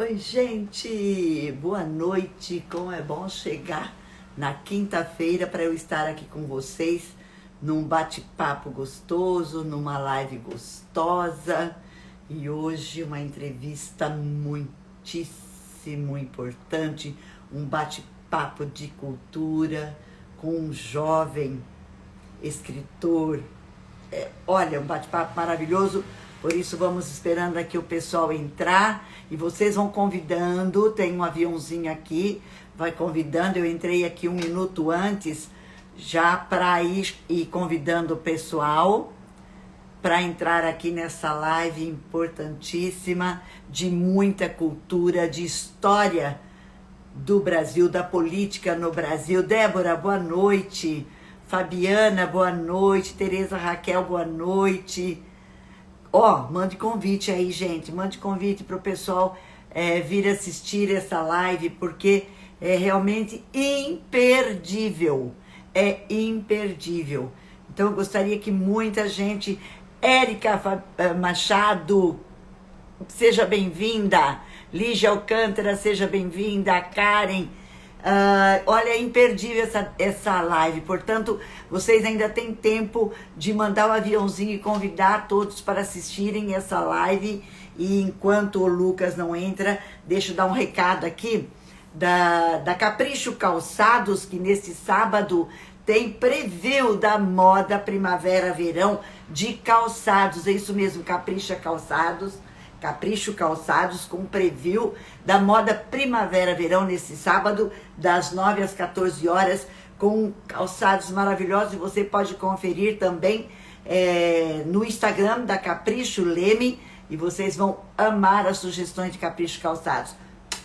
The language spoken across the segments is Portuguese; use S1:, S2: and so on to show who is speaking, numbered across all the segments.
S1: Oi, gente! Boa noite! Como é bom chegar na quinta-feira para eu estar aqui com vocês num bate-papo gostoso, numa live gostosa e hoje uma entrevista muitíssimo importante, um bate-papo de cultura com um jovem escritor. Olha, um bate-papo maravilhoso. Por isso, vamos esperando aqui o pessoal entrar e vocês vão convidando. Tem um aviãozinho aqui, vai convidando. Eu entrei aqui um minuto antes já para ir convidando o pessoal para entrar aqui nessa live importantíssima de muita cultura, de história do Brasil, da política no Brasil. Débora, boa noite. Fabiana, boa noite. Tereza Raquel, boa noite. Mande convite aí, gente. Mande convite para o pessoal vir assistir essa live, porque é realmente imperdível. É imperdível. Então, eu gostaria que muita gente... Érica Machado, seja bem-vinda. Lígia Alcântara, seja bem-vinda. Karen... olha, é imperdível essa live, portanto, vocês ainda têm tempo de mandar o aviãozinho e convidar todos para assistirem essa live. E enquanto o Lucas não entra, deixa eu dar um recado aqui da Capricho Calçados, que nesse sábado tem preview da moda primavera-verão de calçados. É isso mesmo, Capricho Calçados com preview da moda primavera-verão nesse sábado, das 9 às 14 horas, com calçados maravilhosos. E você pode conferir também no Instagram da Capricho Leme, e vocês vão amar as sugestões de Capricho Calçados.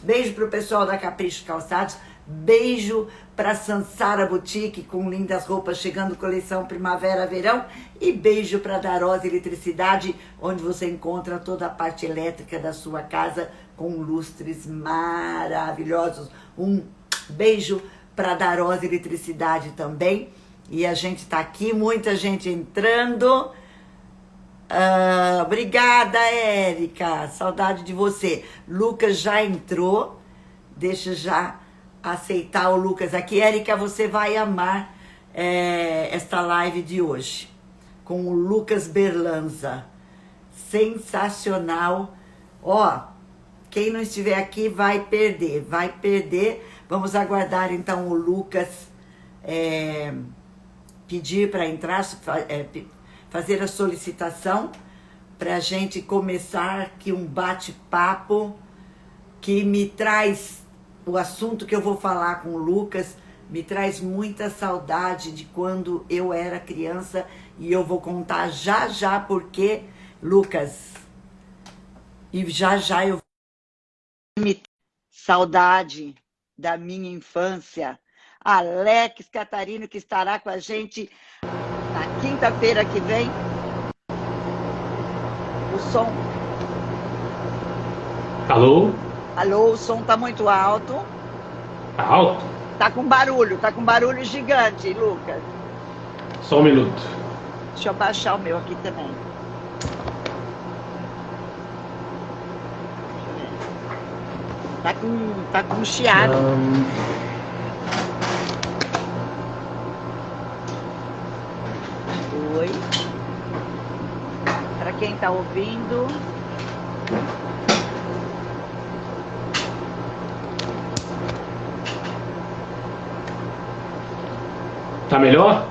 S1: Beijo para o pessoal da Capricho Calçados, beijo para Sansara Boutique, com lindas roupas chegando, coleção primavera-verão, e beijo para Darós Eletricidade, onde você encontra toda a parte elétrica da sua casa com lustres maravilhosos. Um beijo para Darós Eletricidade também. E a gente está aqui, muita gente entrando. Obrigada, Érica, saudade de você. Lucas já entrou, deixa já aceitar o Lucas aqui. Érica, você vai amar esta live de hoje com o Lucas Berlanza, sensacional. Quem não estiver aqui vai perder. Vamos aguardar então o Lucas pedir para entrar, fazer a solicitação para a gente começar aqui um bate-papo que me traz... O assunto que eu vou falar com o Lucas me traz muita saudade de quando eu era criança, e eu vou contar já porque, Lucas, e já eu vou me saudade da minha infância. Alex Catarino, que estará com a gente na quinta-feira que vem. O som...
S2: Alô?
S1: Alô, o som tá muito alto.
S2: Tá alto?
S1: Tá com barulho gigante, Lucas.
S2: Só um minuto.
S1: Deixa eu baixar o meu aqui também. Tá com chiado. Oi. Para quem tá ouvindo...
S2: Tá melhor?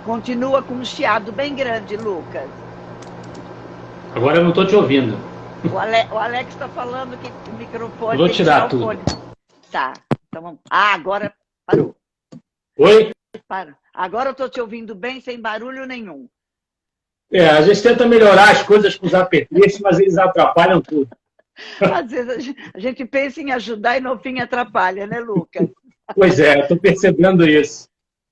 S1: Continua com um chiado bem grande, Lucas.
S2: Agora eu não tô te ouvindo.
S1: O Alex está falando que o microfone...
S2: Eu vou tirar tudo.
S1: Tá, então vamos... agora parou.
S2: Oi?
S1: Para. Agora eu tô te ouvindo bem, sem barulho nenhum.
S2: A gente tenta melhorar as coisas com os apetrechos, mas eles atrapalham tudo.
S1: Às vezes a gente pensa em ajudar e no fim atrapalha, né, Lucas?
S2: Pois é, eu tô percebendo isso.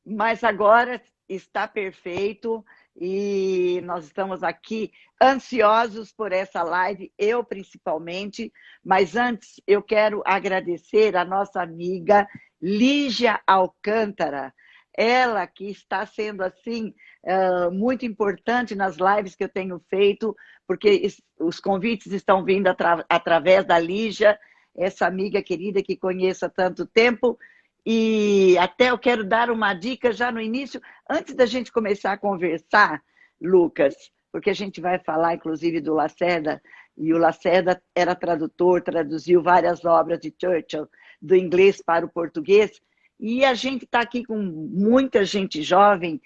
S1: Mas agora está perfeito e nós estamos aqui ansiosos por essa live, eu principalmente. Mas antes eu quero agradecer a nossa amiga Lígia Alcântara. ela que está sendo assim muito importante nas lives que eu tenho feito, porque os convites estão vindo através da Lígia, essa amiga querida que conheço há tanto tempo, e até eu quero dar uma dica já no início, antes da gente começar a conversar, Lucas, porque a gente vai falar inclusive do Lacerda, e o Lacerda era tradutor, traduziu várias obras de Churchill do inglês para o português, e a gente está aqui com muita gente jovem,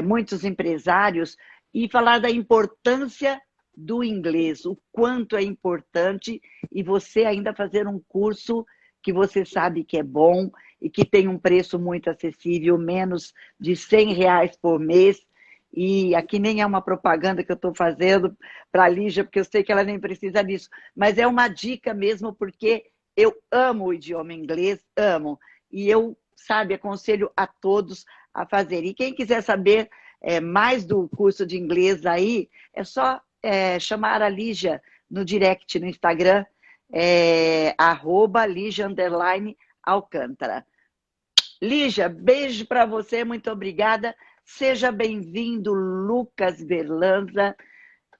S1: muitos empresários, e falar da importância do inglês, o quanto é importante, e você ainda fazer um curso que você sabe que é bom e que tem um preço muito acessível, menos de R$100 por mês, e aqui nem é uma propaganda que eu estou fazendo para a Lígia, porque eu sei que ela nem precisa disso, mas é uma dica mesmo, porque eu amo o idioma inglês, amo, e eu, aconselho a todos a fazer. E quem quiser saber mais do curso de inglês aí, é só chamar a Lígia no direct no Instagram, @Lígia_Alcântara. Lígia, beijo para você, muito obrigada. Seja bem-vindo, Lucas Berlanza,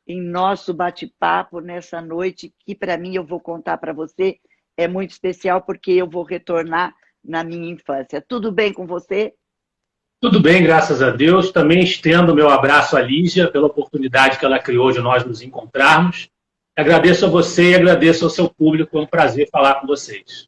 S1: em nosso bate-papo nessa noite, que para mim, eu vou contar para você, é muito especial, porque eu vou retornar na minha infância. Tudo bem com você?
S2: Tudo bem, graças a Deus. Também estendo meu abraço à Lígia pela oportunidade que ela criou de nós nos encontrarmos. Agradeço a você e agradeço ao seu público. É um prazer falar com vocês.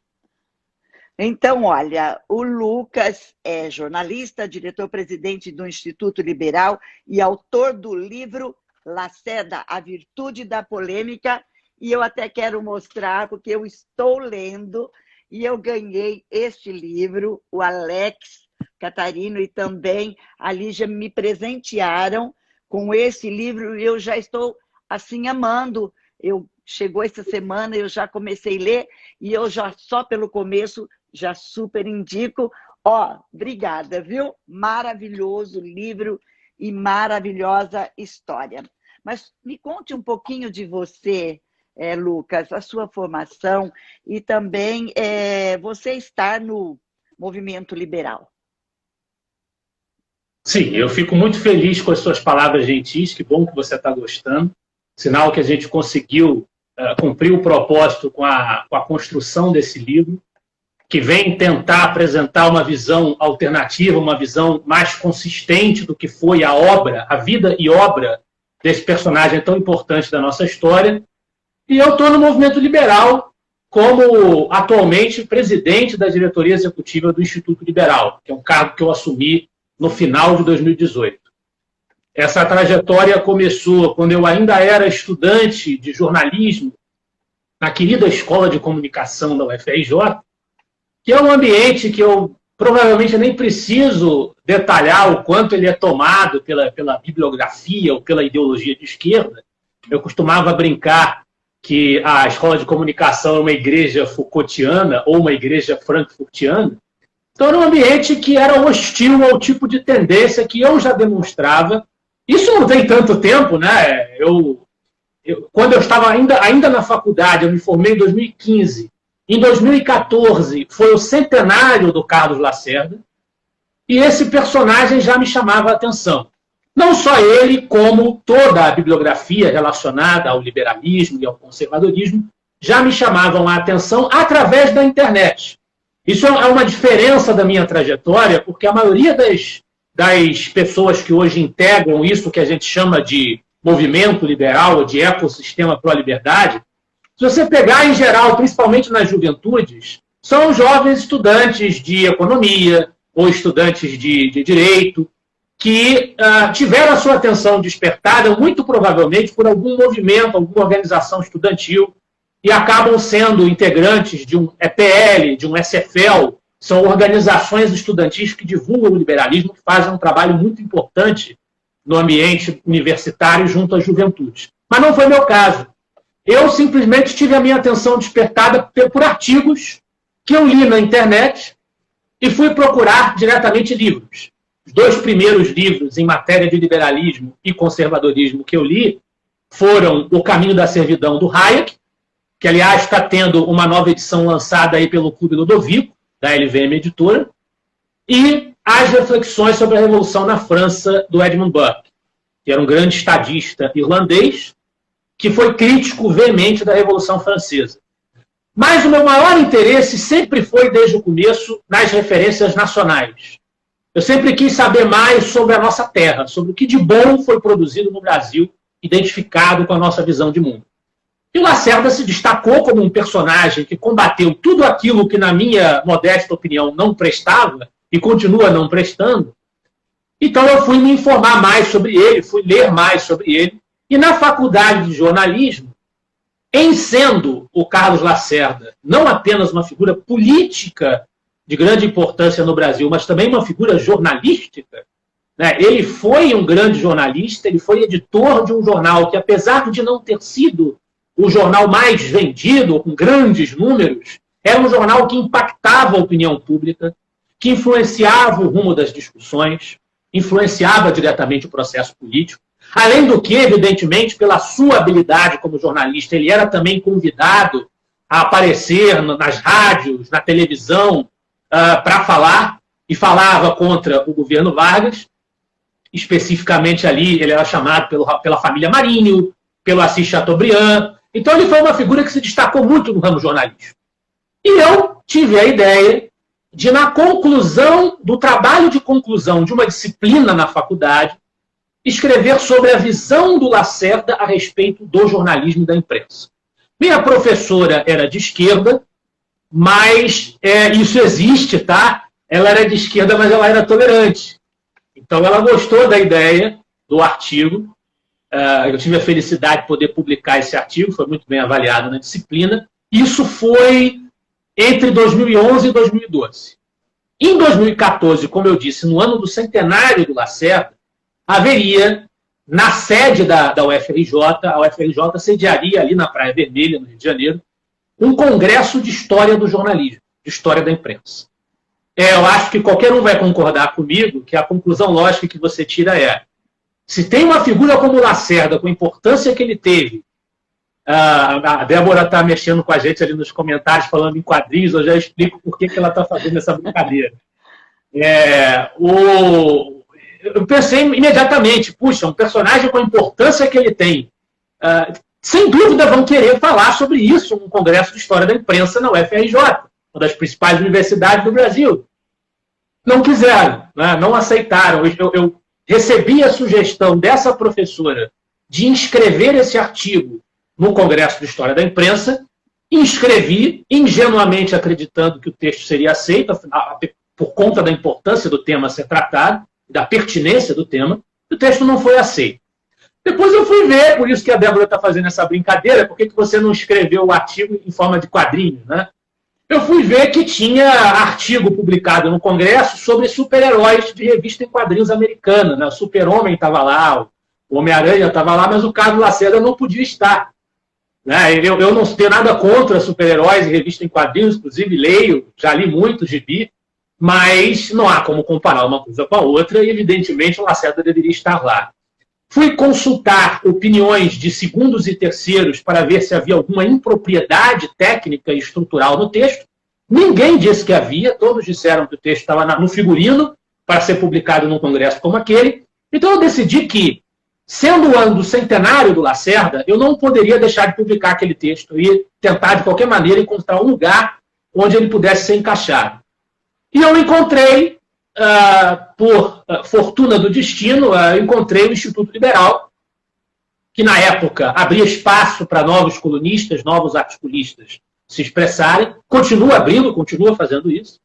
S1: Então, olha, o Lucas é jornalista, diretor-presidente do Instituto Liberal e autor do livro Lacerda, a Virtude da Polêmica. E eu até quero mostrar, porque eu estou lendo e eu ganhei este livro, o Alex Catarino e também a Lígia me presentearam com esse livro e eu já estou assim amando. Chegou essa semana, eu já comecei a ler e eu já só pelo começo já super indico. Obrigada, viu? Maravilhoso livro e maravilhosa história. Mas me conte um pouquinho de você, Lucas, a sua formação e também você estar no movimento liberal.
S2: Sim, eu fico muito feliz com as suas palavras gentis, que bom que você está gostando. Sinal que a gente conseguiu cumprir o propósito com a construção desse livro, que vem tentar apresentar uma visão alternativa, uma visão mais consistente do que foi a obra, a vida e obra desse personagem tão importante da nossa história. E eu estou no movimento liberal como, atualmente, presidente da diretoria executiva do Instituto Liberal, que é um cargo que eu assumi no final de 2018. Essa trajetória começou quando eu ainda era estudante de jornalismo na querida Escola de Comunicação da UFRJ, que é um ambiente que eu provavelmente nem preciso detalhar o quanto ele é tomado pela bibliografia ou pela ideologia de esquerda. Eu costumava brincar que a Escola de Comunicação é uma igreja Foucaultiana ou uma igreja frankfurtiana. Então, era um ambiente que era hostil ao tipo de tendência que eu já demonstrava. Isso não tem tanto tempo, né? Quando eu estava ainda na faculdade, eu me formei em 2015. Em 2014, foi o centenário do Carlos Lacerda, e esse personagem já me chamava a atenção. Não só ele, como toda a bibliografia relacionada ao liberalismo e ao conservadorismo, já me chamavam a atenção através da internet. Isso é uma diferença da minha trajetória, porque a maioria das pessoas que hoje integram isso que a gente chama de movimento liberal ou de ecossistema pró-liberdade, se você pegar em geral, principalmente nas juventudes, são jovens estudantes de economia ou estudantes de direito que tiveram a sua atenção despertada, muito provavelmente por algum movimento, alguma organização estudantil, e acabam sendo integrantes de um EPL, de um SFL, são organizações estudantis que divulgam o liberalismo, que fazem um trabalho muito importante no ambiente universitário junto à juventude. Mas não foi meu caso. Eu simplesmente tive a minha atenção despertada por artigos que eu li na internet e fui procurar diretamente livros. Os 2 primeiros livros em matéria de liberalismo e conservadorismo que eu li foram O Caminho da Servidão, do Hayek, que, aliás, está tendo uma nova edição lançada aí pelo Clube Ludovico, da LVM Editora, e as reflexões sobre a Revolução na França do Edmund Burke, que era um grande estadista irlandês, que foi crítico veemente da Revolução Francesa. Mas o meu maior interesse sempre foi, desde o começo, nas referências nacionais. Eu sempre quis saber mais sobre a nossa terra, sobre o que de bom foi produzido no Brasil, identificado com a nossa visão de mundo. E o Lacerda se destacou como um personagem que combateu tudo aquilo que, na minha modesta opinião, não prestava e continua não prestando. Então eu fui me informar mais sobre ele, fui ler mais sobre ele. E na faculdade de jornalismo, em sendo o Carlos Lacerda não apenas uma figura política de grande importância no Brasil, mas também uma figura jornalística, né? Ele foi um grande jornalista, ele foi editor de um jornal que, apesar de não ter sido o jornal mais vendido, com grandes números, era um jornal que impactava a opinião pública, que influenciava o rumo das discussões, influenciava diretamente o processo político. Além do que, evidentemente, pela sua habilidade como jornalista, ele era também convidado a aparecer nas rádios, na televisão, para falar, e falava contra o governo Vargas. Especificamente ali, ele era chamado pela família Marinho, pelo Assis Chateaubriand. Então, ele foi uma figura que se destacou muito no ramo jornalístico. E eu tive a ideia de, na conclusão do trabalho de conclusão de uma disciplina na faculdade, escrever sobre a visão do Lacerda a respeito do jornalismo e da imprensa. Minha professora era de esquerda, mas isso existe, tá? Ela era de esquerda, mas ela era tolerante. Então, ela gostou da ideia do artigo. Eu tive a felicidade de poder publicar esse artigo, foi muito bem avaliado na disciplina. Isso foi entre 2011 e 2012. Em 2014, como eu disse, no ano do centenário do Lacerda, haveria, na sede da UFRJ, a UFRJ sediaria ali na Praia Vermelha, no Rio de Janeiro, um congresso de história do jornalismo, de história da imprensa. Eu acho que qualquer um vai concordar comigo que a conclusão lógica que você tira é: se tem uma figura como o Lacerda, com a importância que ele teve, a Débora está mexendo com a gente ali nos comentários, falando em quadrinhos, eu já explico por que ela está fazendo essa brincadeira. Eu pensei imediatamente, puxa, um personagem com a importância que ele tem, sem dúvida vão querer falar sobre isso num congresso de história da imprensa na UFRJ, uma das principais universidades do Brasil. Não quiseram, né? Não aceitaram. Eu recebi a sugestão dessa professora de inscrever esse artigo no Congresso de História da Imprensa, inscrevi, ingenuamente acreditando que o texto seria aceito, por conta da importância do tema a ser tratado, da pertinência do tema, o texto não foi aceito. Depois eu fui ver, por isso que a Débora está fazendo essa brincadeira, por que você não escreveu o artigo em forma de quadrinho, né? Eu fui ver que tinha artigo publicado no Congresso sobre super-heróis de revista em quadrinhos americana, né? O Super-Homem estava lá, o Homem-Aranha estava lá, mas o Carlos Lacerda não podia estar. Né? Eu não tenho nada contra super-heróis em revista em quadrinhos, inclusive leio, já li muito gibi, mas não há como comparar uma coisa com a outra e, evidentemente, o Lacerda deveria estar lá. Fui consultar opiniões de segundos e terceiros para ver se havia alguma impropriedade técnica e estrutural no texto. Ninguém disse que havia, todos disseram que o texto estava no figurino para ser publicado num congresso como aquele. Então eu decidi que, sendo o ano do centenário do Lacerda, eu não poderia deixar de publicar aquele texto e tentar, de qualquer maneira, encontrar um lugar onde ele pudesse ser encaixado. E eu encontrei, por fortuna do destino, encontrei o Instituto Liberal, que na época abria espaço para novos colunistas, novos articulistas se expressarem, continua abrindo, continua fazendo isso.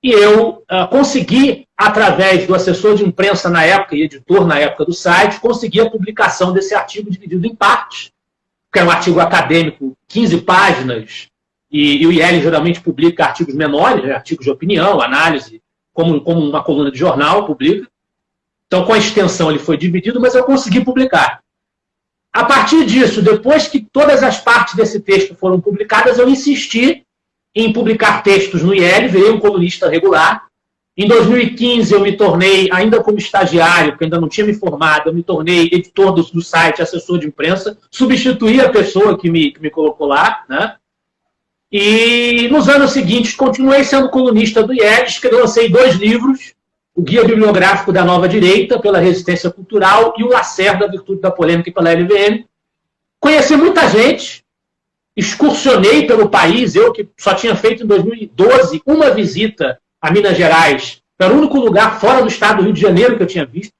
S2: E eu consegui, através do assessor de imprensa na época e editor na época do site, consegui a publicação desse artigo dividido em partes, que é um artigo acadêmico, 15 páginas, e o IEL geralmente publica artigos menores, né, artigos de opinião, análise, como uma coluna de jornal publica. Então, com a extensão, ele foi dividido, mas eu consegui publicar. A partir disso, depois que todas as partes desse texto foram publicadas, eu insisti em publicar textos no IEL, virei um colunista regular. Em 2015, eu me tornei, ainda como estagiário, porque ainda não tinha me formado, eu me tornei editor do site, assessor de imprensa, substituí a pessoa que me colocou lá, né? E nos anos seguintes continuei sendo colunista do IEL, lancei 2 livros, o Guia Bibliográfico da Nova Direita, pela Resistência Cultural, e o Lacerda, a Virtude da Polêmica, pela LVM. Conheci muita gente, excursionei pelo país, eu que só tinha feito em 2012 uma visita a Minas Gerais, era o único lugar fora do estado do Rio de Janeiro que eu tinha visto,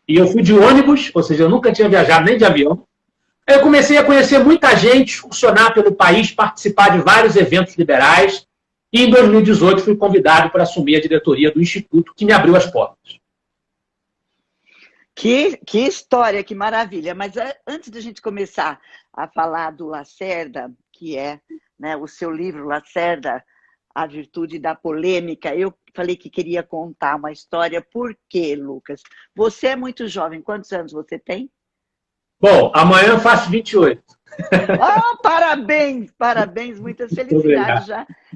S2: e eu fui de ônibus, ou seja, eu nunca tinha viajado nem de avião. Aí eu comecei a conhecer muita gente, excursionar pelo país, participar de vários eventos liberais, e em 2018 fui convidado para assumir a diretoria do Instituto, que me abriu as portas.
S1: Que história, que maravilha. Mas antes da gente começar a falar do Lacerda, que é, né, o seu livro Lacerda, A Virtude da Polêmica, eu falei que queria contar uma história. Por quê, Lucas? Você é muito jovem. Quantos anos você tem?
S2: Bom, amanhã eu faço 28.
S1: Ah, parabéns, parabéns, muitas felicidades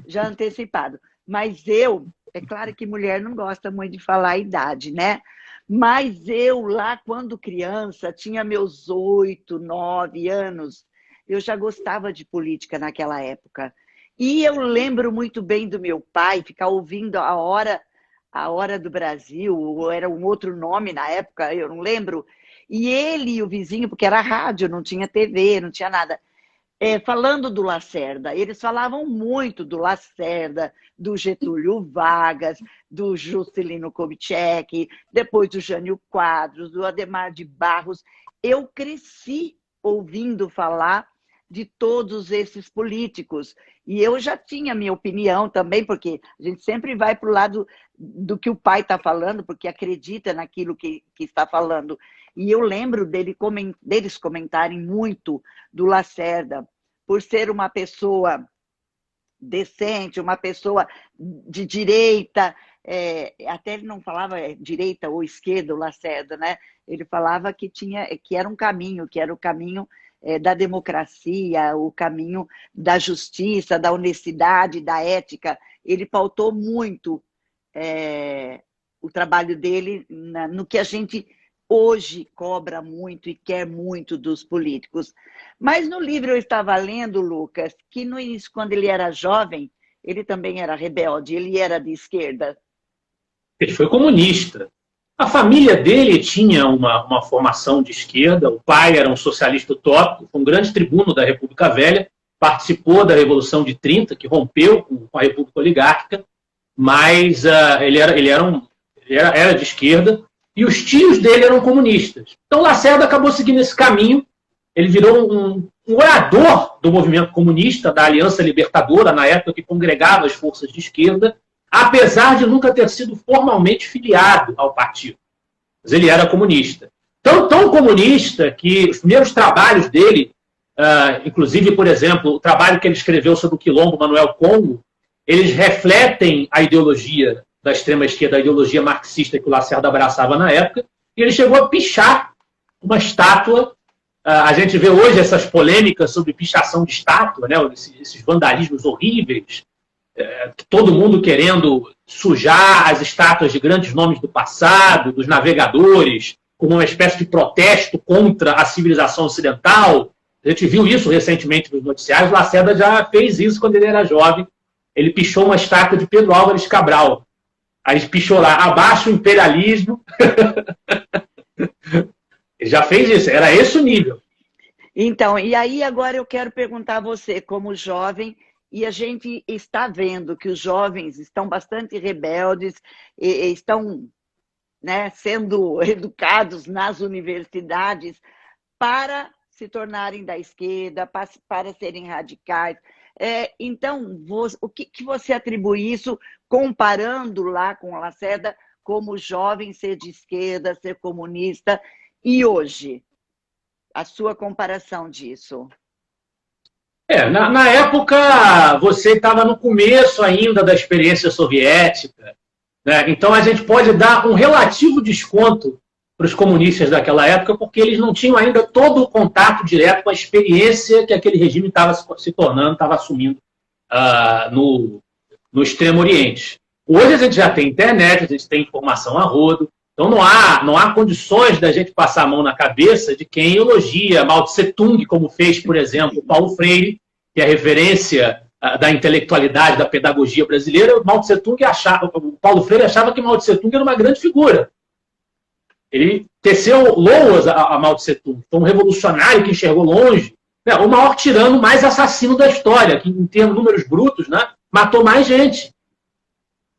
S1: já antecipado. Mas é claro que mulher não gosta muito de falar a idade, né? Mas eu lá, quando criança, tinha meus 8, 9 anos, eu já gostava de política naquela época. E eu lembro muito bem do meu pai ficar ouvindo a Hora do Brasil, ou era um outro nome na época, eu não lembro. E ele e o vizinho, porque era rádio, não tinha TV, não tinha nada, falando do Lacerda. Eles falavam muito do Lacerda, do Getúlio Vargas, do Juscelino Kubitschek, depois do Jânio Quadros, do Adhemar de Barros. Eu cresci ouvindo falar de todos esses políticos. E eu já tinha minha opinião também, porque a gente sempre vai para o lado do que o pai está falando, porque acredita naquilo que está falando. E eu lembro deles comentarem muito do Lacerda, por ser uma pessoa decente, uma pessoa de direita, até ele não falava direita ou esquerda, o Lacerda, né? Ele falava que era um caminho, que era o caminho da democracia, o caminho da justiça, da honestidade, da ética. Ele pautou muito o trabalho dele no que a gente hoje cobra muito e quer muito dos políticos. Mas no livro eu estava lendo, Lucas, que no início, quando ele era jovem, ele também era rebelde, ele era de esquerda.
S2: Ele foi comunista. A família dele tinha uma formação de esquerda, o pai era um socialista utópico, foi um grande tribuno da República Velha, participou da Revolução de 30, que rompeu com a República Oligárquica, mas ele era de esquerda, e os tios dele eram comunistas. Então Lacerda acabou seguindo esse caminho, ele virou um orador do movimento comunista, da Aliança Libertadora, na época que congregava as forças de esquerda, apesar de nunca ter sido formalmente filiado ao partido. Mas ele era comunista. Tão comunista que os primeiros trabalhos dele, inclusive, por exemplo, o trabalho que ele escreveu sobre o Quilombo Manuel Congo, eles refletem a ideologia da extrema-esquerda, a ideologia marxista que o Lacerda abraçava na época, e ele chegou a pichar uma estátua. A gente vê hoje essas polêmicas sobre pichação de estátua, né? Esses vandalismos horríveis, todo mundo querendo sujar as estátuas de grandes nomes do passado, dos navegadores, como uma espécie de protesto contra a civilização ocidental. A gente viu isso recentemente nos noticiários. Lacerda já fez isso quando ele era jovem. Ele pichou uma estátua de Pedro Álvares Cabral. Aí pichou lá, abaixo o imperialismo. Ele já fez isso, era esse o nível.
S1: Então, e aí agora eu quero perguntar a você, como jovem, e a gente está vendo que os jovens estão bastante rebeldes, estão, né, sendo educados nas universidades para se tornarem da esquerda, para serem radicais. Então, o que você atribui isso, comparando lá com o Lacerda, como jovem ser de esquerda, ser comunista, e hoje? A sua comparação disso?
S2: Na época, você estava no começo ainda da experiência soviética, né? Então a gente pode dar um relativo desconto para os comunistas daquela época, porque eles não tinham ainda todo o contato direto com a experiência que aquele regime estava se tornando, estava assumindo no Extremo Oriente. Hoje a gente já tem internet, a gente tem informação a rodo, então não há condições da gente passar a mão na cabeça de quem elogia Mao Tse Tung, como fez, por exemplo, Paulo Freire, que é referência da intelectualidade, da pedagogia brasileira, o Paulo Freire achava que Mao Tse Tung era uma grande figura. Ele teceu loas a Mao Tse Tung, foi um revolucionário que enxergou longe, né, o maior tirano mais assassino da história, que em termos números brutos, né, matou mais gente.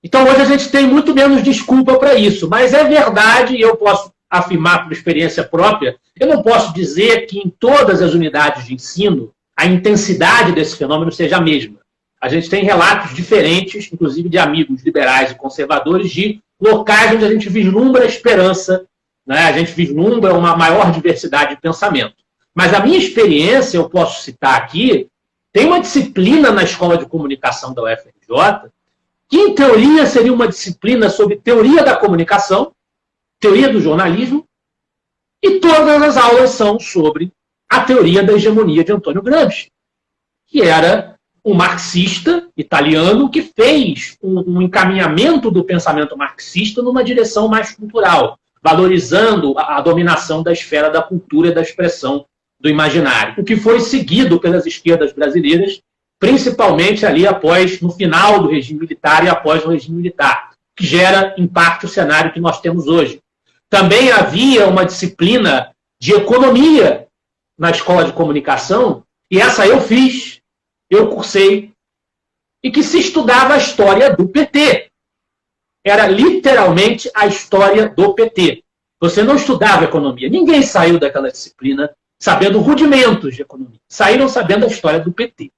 S2: Então hoje a gente tem muito menos desculpa para isso, mas é verdade, e eu posso afirmar por experiência própria, eu não posso dizer que em todas as unidades de ensino a intensidade desse fenômeno seja a mesma. A gente tem relatos diferentes, inclusive de amigos liberais e conservadores, de locais onde a gente vislumbra a esperança, né? A gente vislumbra uma maior diversidade de pensamento. Mas a minha experiência, eu posso citar aqui, tem uma disciplina na Escola de Comunicação da UFRJ, que em teoria seria uma disciplina sobre teoria da comunicação, teoria do jornalismo, e todas as aulas são sobre a teoria da hegemonia de Antônio Gramsci, que era um marxista italiano que fez um encaminhamento do pensamento marxista numa direção mais cultural, valorizando a dominação da esfera da cultura e da expressão do imaginário, o que foi seguido pelas esquerdas brasileiras, principalmente ali no final do regime militar e após o regime militar, que gera, em parte, o cenário que nós temos hoje. Também havia uma disciplina de economia na Escola de Comunicação, e essa eu fiz, eu cursei, e que se estudava a história do PT. Era literalmente a história do PT. Você não estudava economia. Ninguém saiu daquela disciplina sabendo rudimentos de economia. Saíram sabendo a história do PT.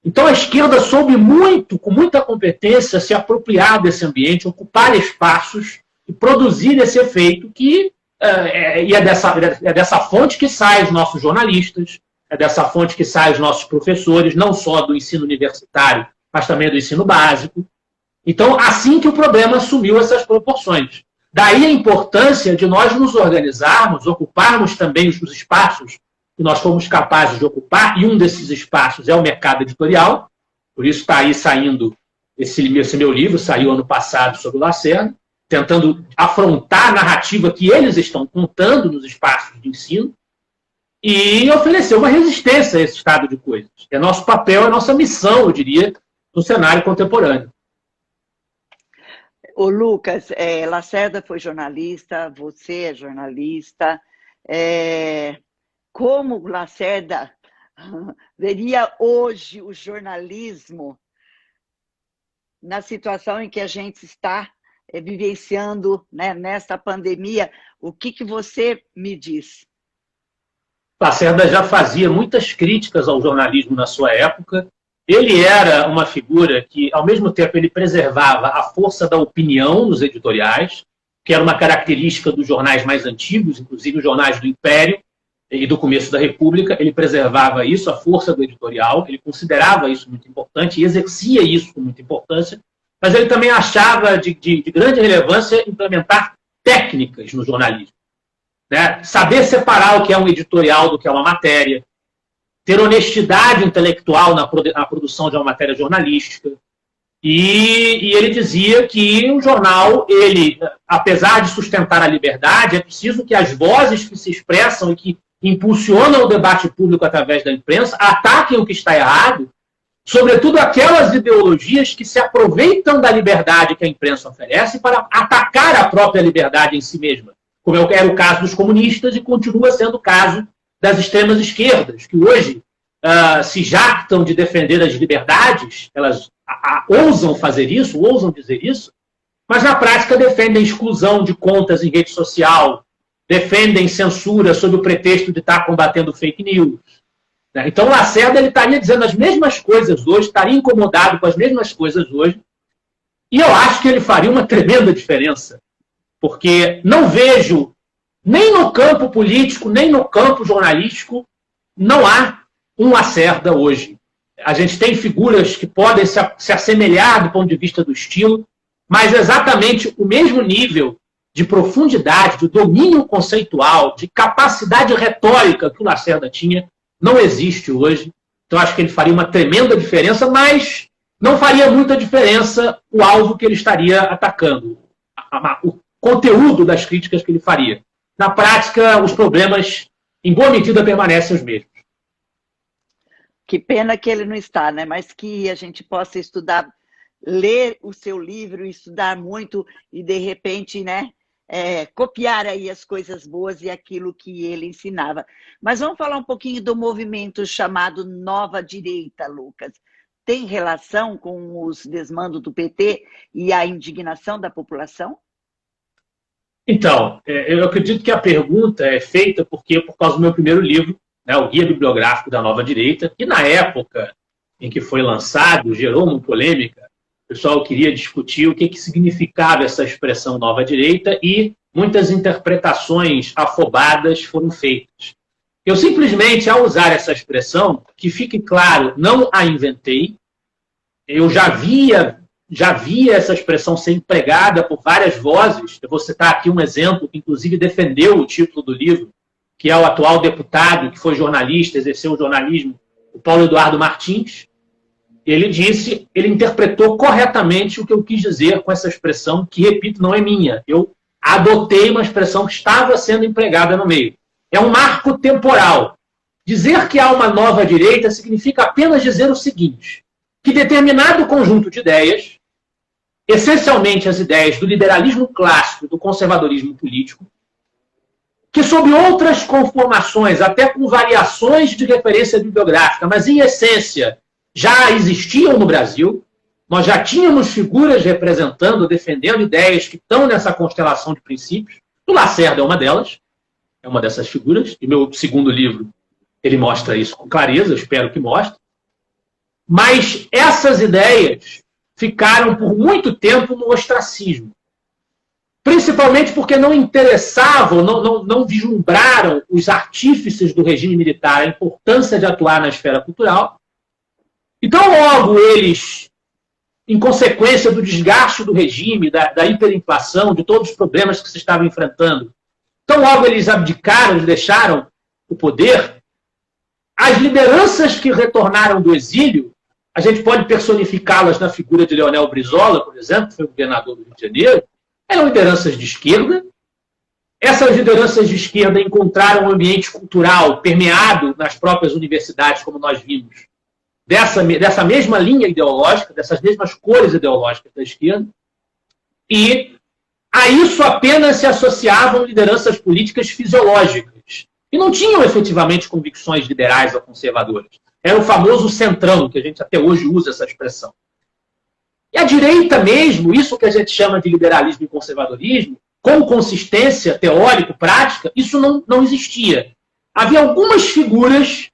S2: Então a esquerda soube muito, com muita competência, se apropriar desse ambiente, ocupar espaços e produzir esse efeito que é dessa fonte que saem os nossos jornalistas, é dessa fonte que saem os nossos professores, não só do ensino universitário, mas também do ensino básico. Então, assim que o problema assumiu essas proporções. Daí a importância de nós nos organizarmos, ocuparmos também os espaços que nós fomos capazes de ocupar, e um desses espaços é o mercado editorial, por isso está aí saindo esse meu livro, saiu ano passado sobre o Lacerda, tentando afrontar a narrativa que eles estão contando nos espaços de ensino e oferecer uma resistência a esse estado de coisas. É nosso papel, é nossa missão, eu diria, no cenário contemporâneo.
S1: Ô Lucas, Lacerda foi jornalista, você é jornalista. Como Lacerda veria hoje o jornalismo na situação em que a gente está vivenciando, né, nesta pandemia? O que você me diz?
S2: Lacerda já fazia muitas críticas ao jornalismo na sua época. Ele era uma figura que, ao mesmo tempo, ele preservava a força da opinião nos editoriais, que era uma característica dos jornais mais antigos, inclusive os jornais do Império e do começo da República. Ele preservava isso, a força do editorial, ele considerava isso muito importante e exercia isso com muita importância, mas ele também achava de grande relevância implementar técnicas no jornalismo, né? Saber separar o que é um editorial do que é uma matéria, ter honestidade intelectual na produção de uma matéria jornalística. E ele dizia que o jornal, apesar de sustentar a liberdade, é preciso que as vozes que se expressam e que impulsionam o debate público através da imprensa ataquem o que está errado, sobretudo aquelas ideologias que se aproveitam da liberdade que a imprensa oferece para atacar a própria liberdade em si mesma, como era o caso dos comunistas e continua sendo o caso das extremas esquerdas, que hoje se jactam de defender as liberdades, elas ousam fazer isso, ousam dizer isso, mas na prática defendem exclusão de contas em rede social, defendem censura sob o pretexto de estar combatendo fake news. Então, Lacerda estaria dizendo as mesmas coisas hoje, estaria incomodado com as mesmas coisas hoje, e eu acho que ele faria uma tremenda diferença, porque não vejo, nem no campo político, nem no campo jornalístico, não há um Lacerda hoje. A gente tem figuras que podem se assemelhar do ponto de vista do estilo, mas exatamente o mesmo nível de profundidade, de domínio conceitual, de capacidade retórica que o Lacerda tinha, não existe hoje. Então, acho que ele faria uma tremenda diferença, mas não faria muita diferença o alvo que ele estaria atacando, o conteúdo das críticas que ele faria. Na prática, os problemas, em boa medida, permanecem os mesmos.
S1: Que pena que ele não está, né? Mas que a gente possa estudar, ler o seu livro, estudar muito e, de repente, né, copiar aí as coisas boas e aquilo que ele ensinava. Mas vamos falar um pouquinho do movimento chamado Nova Direita, Lucas. Tem relação com os desmandos do PT e a indignação da população?
S2: Então, eu acredito que a pergunta é feita por causa do meu primeiro livro, né, o Guia Bibliográfico da Nova Direita, que na época em que foi lançado, gerou uma polêmica. O pessoal queria discutir o que significava essa expressão Nova Direita e muitas interpretações afobadas foram feitas. Eu simplesmente, ao usar essa expressão, que fique claro, não a inventei, eu já via essa expressão ser empregada por várias vozes. Eu vou citar aqui um exemplo que, inclusive, defendeu o título do livro, que é o atual deputado, que foi jornalista, exerceu o jornalismo, o Paulo Eduardo Martins. Ele interpretou corretamente o que eu quis dizer com essa expressão, que, repito, não é minha. Eu adotei uma expressão que estava sendo empregada no meio. É um marco temporal. Dizer que há uma nova direita significa apenas dizer o seguinte, que determinado conjunto de ideias, essencialmente as ideias do liberalismo clássico e do conservadorismo político, que sob outras conformações, até com variações de referência bibliográfica, mas em essência já existiam no Brasil, nós já tínhamos figuras representando, defendendo ideias que estão nessa constelação de princípios. O Lacerda é uma delas, é uma dessas figuras, e meu segundo livro ele mostra isso com clareza, eu espero que mostre. Mas essas ideias ficaram por muito tempo no ostracismo. Principalmente porque não interessavam, não vislumbraram os artífices do regime militar a importância de atuar na esfera cultural. Então, logo eles, em consequência do desgaste do regime, da hiperinflação, de todos os problemas que se estavam enfrentando, então logo eles abdicaram, eles deixaram o poder, as lideranças que retornaram do exílio, a gente pode personificá-las na figura de Leonel Brizola, por exemplo, que foi governador do Rio de Janeiro, eram lideranças de esquerda. Essas lideranças de esquerda encontraram um ambiente cultural permeado nas próprias universidades, como nós vimos, dessa mesma linha ideológica, dessas mesmas cores ideológicas da esquerda, e a isso apenas se associavam lideranças políticas fisiológicas, e não tinham efetivamente convicções liberais ou conservadoras. Era o famoso centrão, que a gente até hoje usa essa expressão. E a direita mesmo, isso que a gente chama de liberalismo e conservadorismo, com consistência teórico-prática, isso não existia. Havia algumas figuras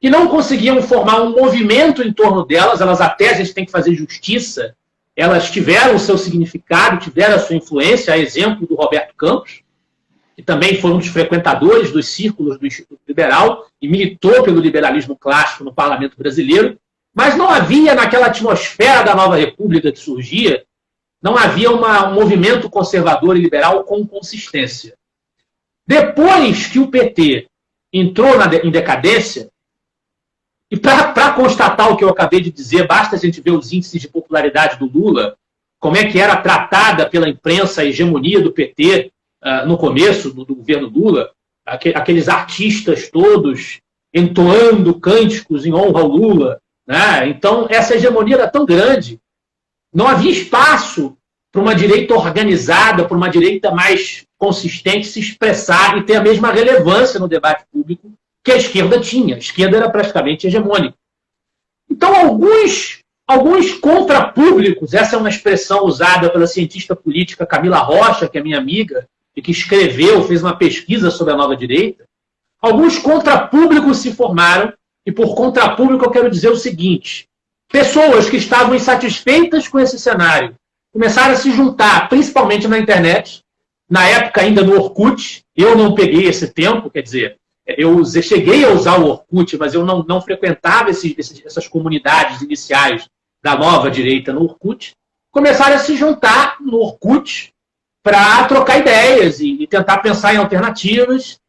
S2: que não conseguiam formar um movimento em torno delas, elas até, a gente tem que fazer justiça, elas tiveram o seu significado, tiveram a sua influência, a exemplo do Roberto Campos, que também foi um dos frequentadores dos círculos do Instituto Liberal e militou pelo liberalismo clássico no parlamento brasileiro, mas não havia naquela atmosfera da nova república que surgia, não havia um movimento conservador e liberal com consistência. Depois que o PT entrou em decadência, e para constatar o que eu acabei de dizer, basta a gente ver os índices de popularidade do Lula, como é que era tratada pela imprensa a hegemonia do PT no começo do governo Lula, aqueles artistas todos entoando cânticos em honra ao Lula, né? Então, essa hegemonia era tão grande, não havia espaço para uma direita organizada, para uma direita mais consistente se expressar e ter a mesma relevância no debate público que a esquerda tinha. A esquerda era praticamente hegemônica. Então, alguns contrapúblicos, essa é uma expressão usada pela cientista política Camila Rocha, que é minha amiga, e que fez uma pesquisa sobre a nova direita, alguns contrapúblicos se formaram, e por contrapúblico eu quero dizer o seguinte, pessoas que estavam insatisfeitas com esse cenário começaram a se juntar, principalmente na internet, na época ainda no Orkut. Eu não peguei esse tempo, quer dizer, eu cheguei a usar o Orkut, mas eu não frequentava essas comunidades iniciais da nova direita no Orkut. Começaram a se juntar no Orkut para trocar ideias e tentar pensar em alternativas.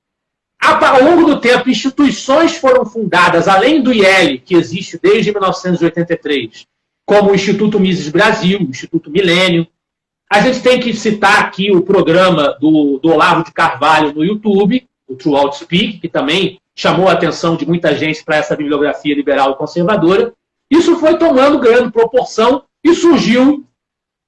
S2: Ao longo do tempo, instituições foram fundadas, além do IEL, que existe desde 1983, como o Instituto Mises Brasil, o Instituto Milênio. A gente tem que citar aqui o programa do Olavo de Carvalho no YouTube, o True Outspeak, que também chamou a atenção de muita gente para essa bibliografia liberal e conservadora. Isso foi tomando grande proporção e surgiu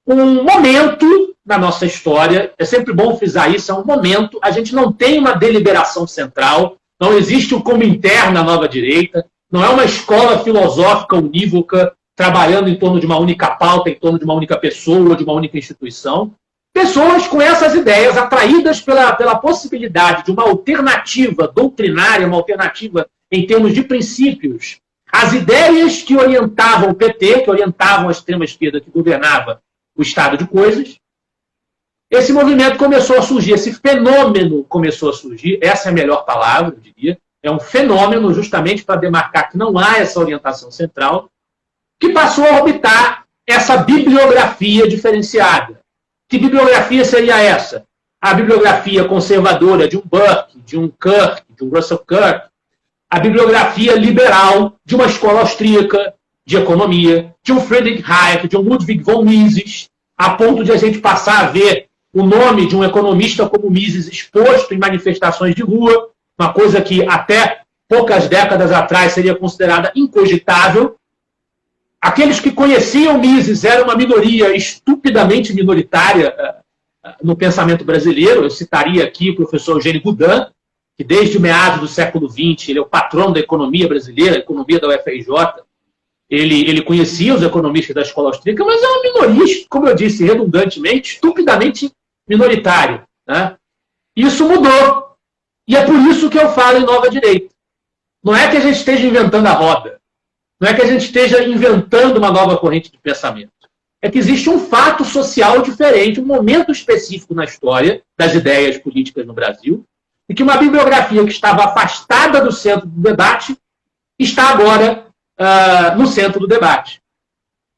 S2: um momento na nossa história, é sempre bom frisar isso, é um momento, a gente não tem uma deliberação central, não existe o Comintern na nova direita, não é uma escola filosófica unívoca trabalhando em torno de uma única pauta, em torno de uma única pessoa, de uma única instituição. Pessoas com essas ideias, atraídas pela possibilidade de uma alternativa doutrinária, uma alternativa em termos de princípios, as ideias que orientavam o PT, que orientavam a extrema-esquerda que governava o estado de coisas, esse movimento começou a surgir, esse fenômeno começou a surgir, essa é a melhor palavra, eu diria, é um fenômeno justamente para demarcar que não há essa orientação central, que passou a orbitar essa bibliografia diferenciada. Que bibliografia seria essa? A bibliografia conservadora de um Burke, de um Kirk, de um Russell Kirk, a bibliografia liberal de uma escola austríaca de economia, de um Friedrich Hayek, de um Ludwig von Mises, a ponto de a gente passar a ver o nome de um economista como Mises exposto em manifestações de rua, uma coisa que até poucas décadas atrás seria considerada incogitável. Aqueles que conheciam Mises eram uma minoria estupidamente minoritária no pensamento brasileiro. Eu citaria aqui o professor Eugênio Goudin, que desde meados do século XX, ele é o patrão da economia brasileira, a economia da UFRJ. Ele conhecia os economistas da escola austríaca, mas é uma minoria, como eu disse, redundantemente, estupidamente minoritária, né? Isso mudou. E é por isso que eu falo em nova direita. Não é que a gente esteja inventando a roda. Não é que a gente esteja inventando uma nova corrente de pensamento. É que existe um fato social diferente, um momento específico na história das ideias políticas no Brasil, e que uma bibliografia que estava afastada do centro do debate está agora no centro do debate.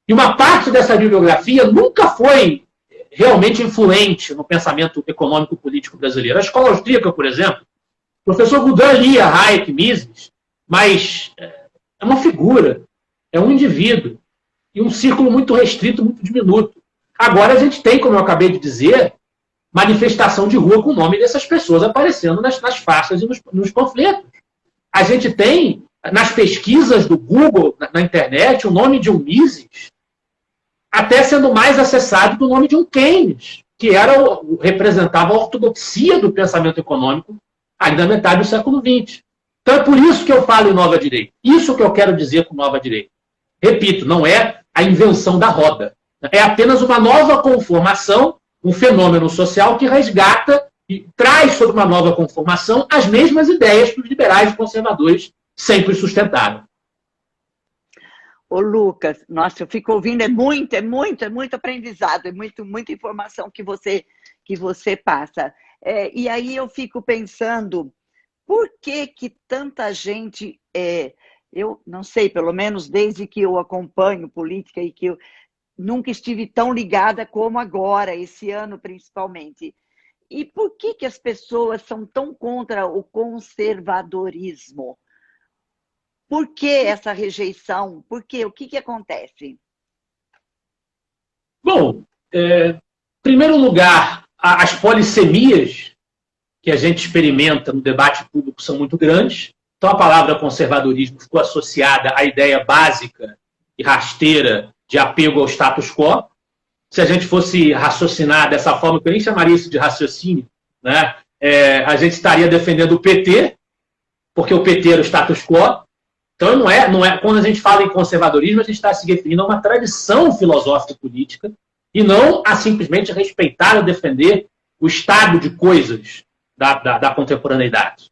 S2: E uma parte dessa bibliografia nunca foi realmente influente no pensamento econômico-político brasileiro. A escola austríaca, por exemplo, o professor Goudin lia Hayek, Mises, mas é uma figura, é um indivíduo, e um círculo muito restrito, muito diminuto. Agora a gente tem, como eu acabei de dizer, manifestação de rua com o nome dessas pessoas aparecendo nas faixas e nos panfletos. A gente tem, nas pesquisas do Google, na internet, o nome de um Mises até sendo mais acessado que o nome de um Keynes, que representava a ortodoxia do pensamento econômico ali na metade do século XX. Então é por isso que eu falo em nova direita. Isso que eu quero dizer com nova direita. Repito, não é a invenção da roda. É apenas uma nova conformação, um fenômeno social que resgata e traz sobre uma nova conformação as mesmas ideias que os liberais e conservadores sempre sustentaram.
S3: Ô Lucas, nossa, eu fico ouvindo, é muito aprendizado, é muita informação que você passa. E aí eu fico pensando, por que tanta gente, eu não sei, pelo menos desde que eu acompanho política e que eu nunca estive tão ligada como agora, esse ano principalmente. E por que as pessoas são tão contra o conservadorismo? Por que essa rejeição? Por quê? O que acontece?
S2: Bom, em primeiro lugar, as polissemias que a gente experimenta no debate público são muito grandes. Então, a palavra conservadorismo ficou associada à ideia básica e rasteira de apego ao status quo. Se a gente fosse raciocinar dessa forma, que eu nem chamaria isso de raciocínio, né? A gente estaria defendendo o PT, porque o PT era o status quo. Então, não é, quando a gente fala em conservadorismo, a gente está se referindo a uma tradição filosófica e política e não a simplesmente respeitar ou defender o estado de coisas da contemporaneidade.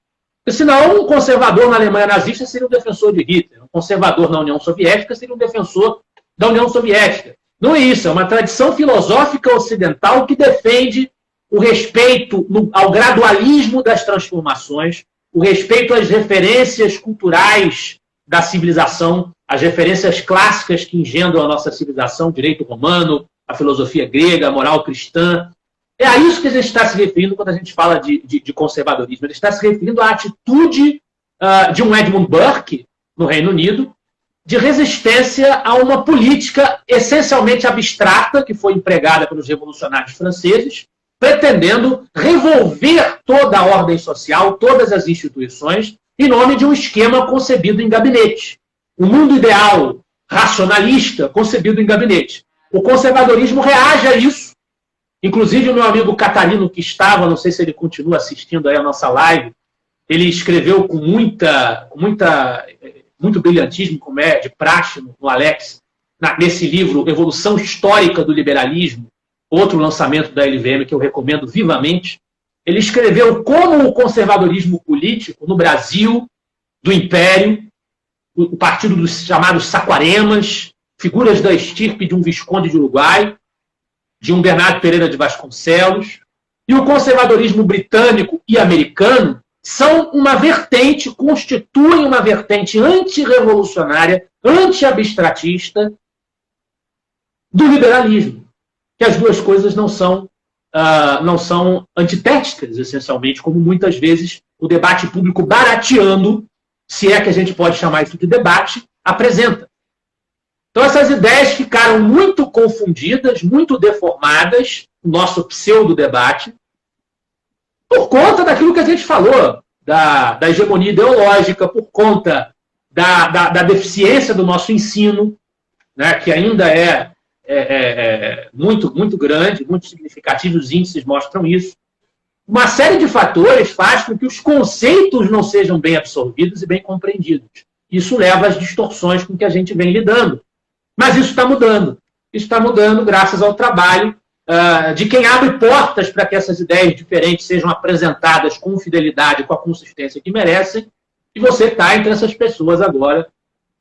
S2: Porque, senão, um conservador na Alemanha nazista seria um defensor de Hitler, um conservador na União Soviética seria um defensor da União Soviética. Não é isso, é uma tradição filosófica ocidental que defende o respeito ao gradualismo das transformações, o respeito às referências culturais da civilização, as referências clássicas que engendram a nossa civilização, o direito romano, a filosofia grega, a moral cristã. É a isso que a gente está se referindo quando a gente fala de conservadorismo. Ele está se referindo à atitude de um Edmund Burke, no Reino Unido, de resistência a uma política essencialmente abstrata que foi empregada pelos revolucionários franceses, pretendendo revolver toda a ordem social, todas as instituições, em nome de um esquema concebido em gabinete. Um mundo ideal, racionalista, concebido em gabinete. O conservadorismo reage a isso. Inclusive, o meu amigo Catarino, que estava, não sei se ele continua assistindo aí a nossa live, ele escreveu com muito brilhantismo, como é de praxe no Alex, nesse livro Evolução Histórica do Liberalismo, outro lançamento da LVM que eu recomendo vivamente. Ele escreveu como o conservadorismo político no Brasil, do Império, o partido dos chamados Saquaremas, figuras da estirpe de um Visconde de Uruguai, de um Bernardo Pereira de Vasconcelos, e o conservadorismo britânico e americano são uma vertente, constituem uma vertente antirrevolucionária, anti-abstratista do liberalismo. Que as duas coisas não são antitéticas, essencialmente, como muitas vezes o debate público barateando, se é que a gente pode chamar isso de debate, apresenta. Então essas ideias ficaram muito confundidas, muito deformadas, no nosso pseudo-debate, por conta daquilo que a gente falou, da hegemonia ideológica, por conta da deficiência do nosso ensino, né, que ainda é muito, muito grande, muito significativo, os índices mostram isso. Uma série de fatores faz com que os conceitos não sejam bem absorvidos e bem compreendidos. Isso leva às distorções com que a gente vem lidando. Mas isso está mudando. Isso está mudando graças ao trabalho de quem abre portas para que essas ideias diferentes sejam apresentadas com fidelidade, com a consistência que merecem. E você está entre essas pessoas agora,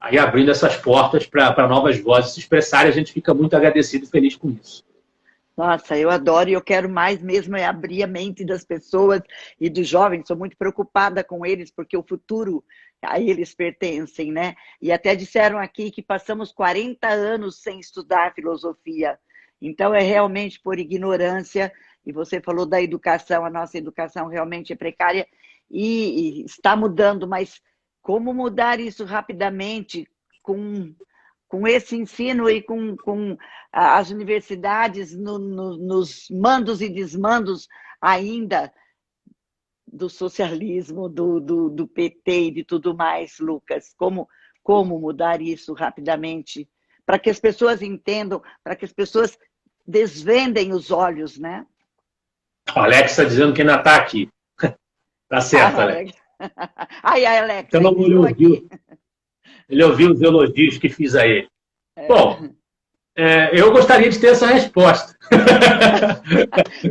S2: aí abrindo essas portas para novas vozes se expressarem. A gente fica muito agradecido e feliz com isso.
S3: Nossa, eu adoro e eu quero mais mesmo é abrir a mente das pessoas e dos jovens. Sou muito preocupada com eles, porque o futuro a eles pertencem, né? E até disseram aqui que passamos 40 anos sem estudar filosofia. Então é realmente por ignorância. E você falou da educação, a nossa educação realmente é precária e está mudando, mas como mudar isso rapidamente com esse ensino e com as universidades nos mandos e desmandos ainda do socialismo, do PT e de tudo mais, Lucas? Como mudar isso rapidamente para que as pessoas entendam, para que as pessoas desvendem os olhos, né?
S2: O Alex está dizendo que ainda está aqui. Tá certo, Alex.
S3: Ai, Alex.
S2: Então, ele ouviu os elogios que fiz a ele. Bom, eu gostaria de ter essa resposta.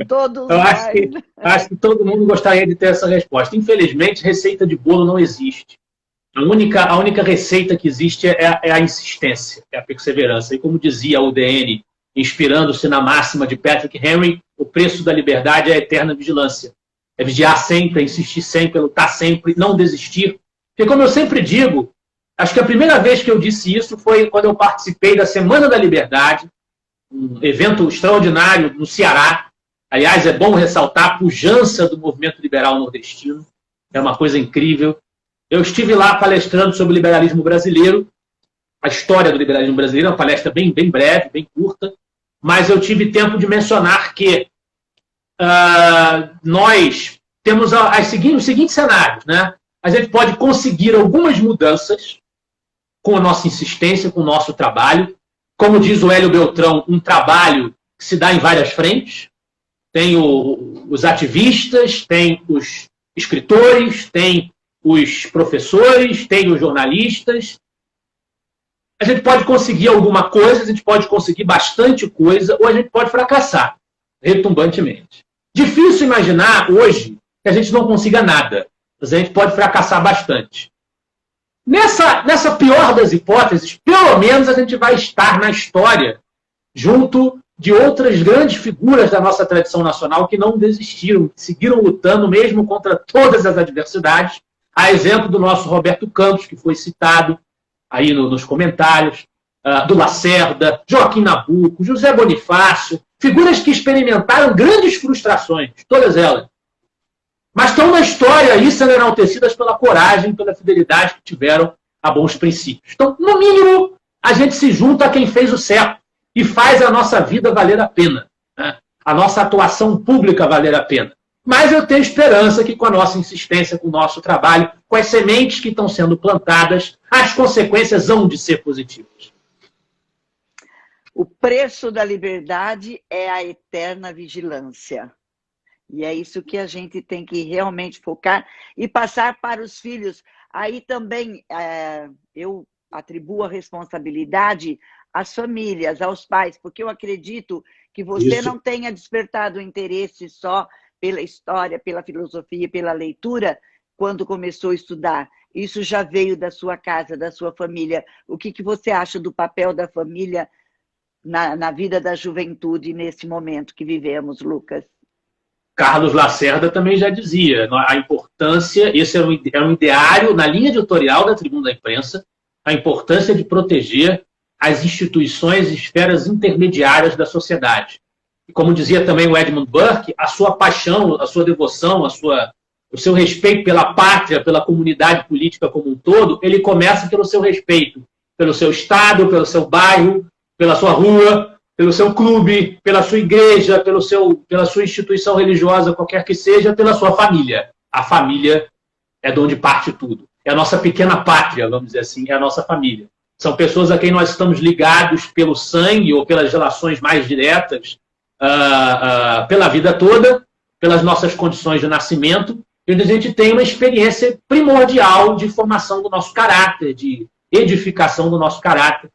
S3: Todos
S2: eu acho que todo mundo gostaria de ter essa resposta. Infelizmente, receita de bolo não existe. A única receita que existe é a insistência, é a perseverança. E como dizia o UDN, inspirando-se na máxima de Patrick Henry, o preço da liberdade é a eterna vigilância. É vigiar sempre, é insistir sempre, é lutar sempre, não desistir. Porque, como eu sempre digo, acho que a primeira vez que eu disse isso foi quando eu participei da Semana da Liberdade, um evento extraordinário no Ceará. Aliás, é bom ressaltar a pujança do movimento liberal nordestino. É uma coisa incrível. Eu estive lá palestrando sobre o liberalismo brasileiro, a história do liberalismo brasileiro, uma palestra bem breve, bem curta, mas eu tive tempo de mencionar que nós temos os seguintes cenários, né? A gente pode conseguir algumas mudanças com a nossa insistência, com o nosso trabalho. Como diz o Hélio Beltrão, um trabalho que se dá em várias frentes. Tem os ativistas, tem os escritores, tem os professores, tem os jornalistas. A gente pode conseguir alguma coisa, a gente pode conseguir bastante coisa, ou a gente pode fracassar retumbantemente. Difícil imaginar hoje que a gente não consiga nada, mas a gente pode fracassar bastante. Nessa pior das hipóteses, pelo menos a gente vai estar na história junto de outras grandes figuras da nossa tradição nacional que não desistiram, que seguiram lutando mesmo contra todas as adversidades. A exemplo do nosso Roberto Campos, que foi citado aí nos comentários, do Lacerda, Joaquim Nabuco, José Bonifácio, figuras que experimentaram grandes frustrações, todas elas. Mas estão na história aí sendo enaltecidas pela coragem, pela fidelidade que tiveram a bons princípios. Então, no mínimo, a gente se junta a quem fez o certo e faz a nossa vida valer a pena, né? A nossa atuação pública valer a pena. Mas eu tenho esperança que com a nossa insistência, com o nosso trabalho, com as sementes que estão sendo plantadas, as consequências hão de ser positivas.
S3: O preço da liberdade é a eterna vigilância. E é isso que a gente tem que realmente focar e passar para os filhos. Aí também eu atribuo a responsabilidade às famílias, aos pais, porque eu acredito que você não tenha despertado o interesse só pela história, pela filosofia, pela leitura, quando começou a estudar. Isso já veio da sua casa, da sua família. O que você acha do papel da família na vida da juventude nesse momento que vivemos, Lucas?
S2: Carlos Lacerda também já dizia a importância, esse era um ideário na linha editorial da Tribuna da Imprensa, a importância de proteger as instituições e esferas intermediárias da sociedade. E como dizia também o Edmund Burke, a sua paixão, a sua devoção, o seu respeito pela pátria, pela comunidade política como um todo, ele começa pelo seu respeito, pelo seu estado, pelo seu bairro, pela sua rua, pelo seu clube, pela sua igreja, pela sua instituição religiosa, qualquer que seja, pela sua família. A família é de onde parte tudo. É a nossa pequena pátria, vamos dizer assim, é a nossa família. São pessoas a quem nós estamos ligados pelo sangue ou pelas relações mais diretas, pela vida toda, pelas nossas condições de nascimento, e onde a gente tem uma experiência primordial de formação do nosso caráter, de edificação do nosso caráter,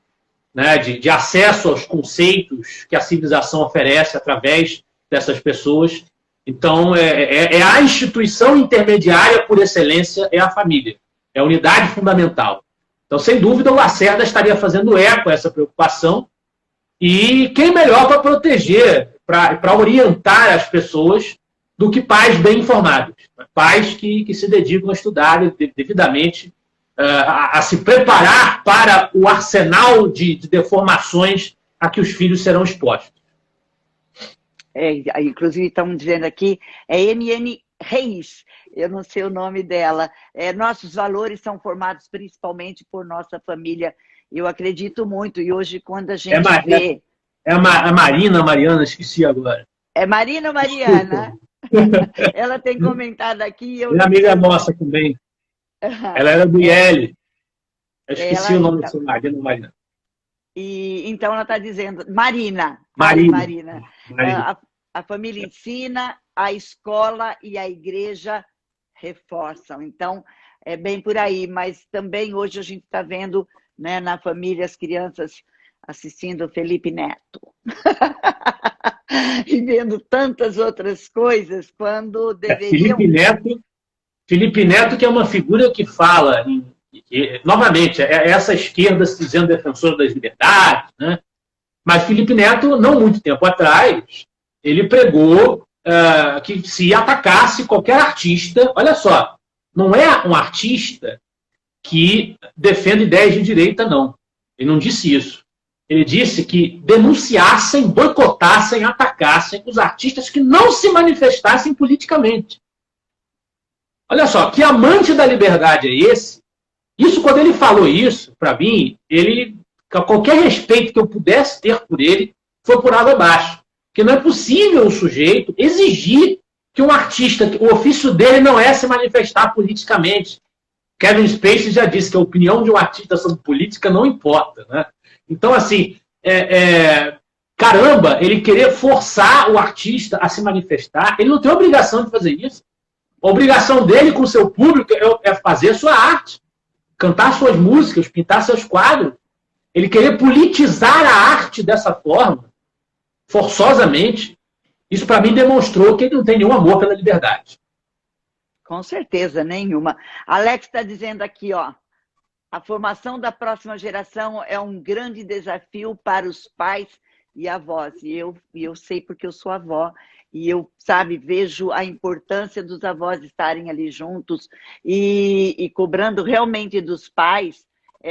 S2: né, de acesso aos conceitos que a civilização oferece através dessas pessoas. Então, é a instituição intermediária por excelência, é a família, é a unidade fundamental. Então, sem dúvida, o Lacerda estaria fazendo eco a essa preocupação, e quem melhor para proteger, para orientar as pessoas do que pais bem informados, pais que se dedicam a estudar devidamente, a se preparar para o arsenal de deformações a que os filhos serão expostos.
S3: Inclusive, estão dizendo aqui, NN Reis, eu não sei o nome dela. Nossos valores são formados principalmente por nossa família. Eu acredito muito, e hoje quando a gente vê...
S2: a Mariana, esqueci agora.
S3: É Marina ou Mariana? Ela tem comentado aqui...
S2: Minha amiga nossa também. Ela era do IEL. Eu esqueci o nome dessa Marina.
S3: E, então ela está dizendo... Marina. A família ensina, a escola e a igreja reforçam. Então, é bem por aí. Mas também hoje a gente está vendo, né, na família as crianças assistindo o Felipe Neto. E vendo tantas outras coisas quando deveriam...
S2: Felipe Neto, que é uma figura que fala, novamente, é essa esquerda se dizendo defensora das liberdades, né? Mas Felipe Neto, não muito tempo atrás, ele pregou que se atacasse qualquer artista, olha só, não é um artista que defende ideias de direita, não. Ele não disse isso. Ele disse que denunciassem, boicotassem, atacassem os artistas que não se manifestassem politicamente. Olha só, que amante da liberdade é esse? Isso, quando ele falou isso, para mim, qualquer respeito que eu pudesse ter por ele foi por água abaixo. Porque não é possível o sujeito exigir que um artista, o ofício dele não é se manifestar politicamente. Kevin Spacey já disse que a opinião de um artista sobre política não importa, né? Então, assim, caramba, ele querer forçar o artista a se manifestar, ele não tem obrigação de fazer isso. A obrigação dele com o seu público é fazer a sua arte, cantar suas músicas, pintar seus quadros. Ele querer politizar a arte dessa forma, forçosamente, isso para mim demonstrou que ele não tem nenhum amor pela liberdade.
S3: Com certeza, nenhuma. Alex está dizendo aqui, ó, a formação da próxima geração é um grande desafio para os pais e avós. E eu sei porque eu sou avó. E eu, vejo a importância dos avós estarem ali juntos e cobrando realmente dos pais.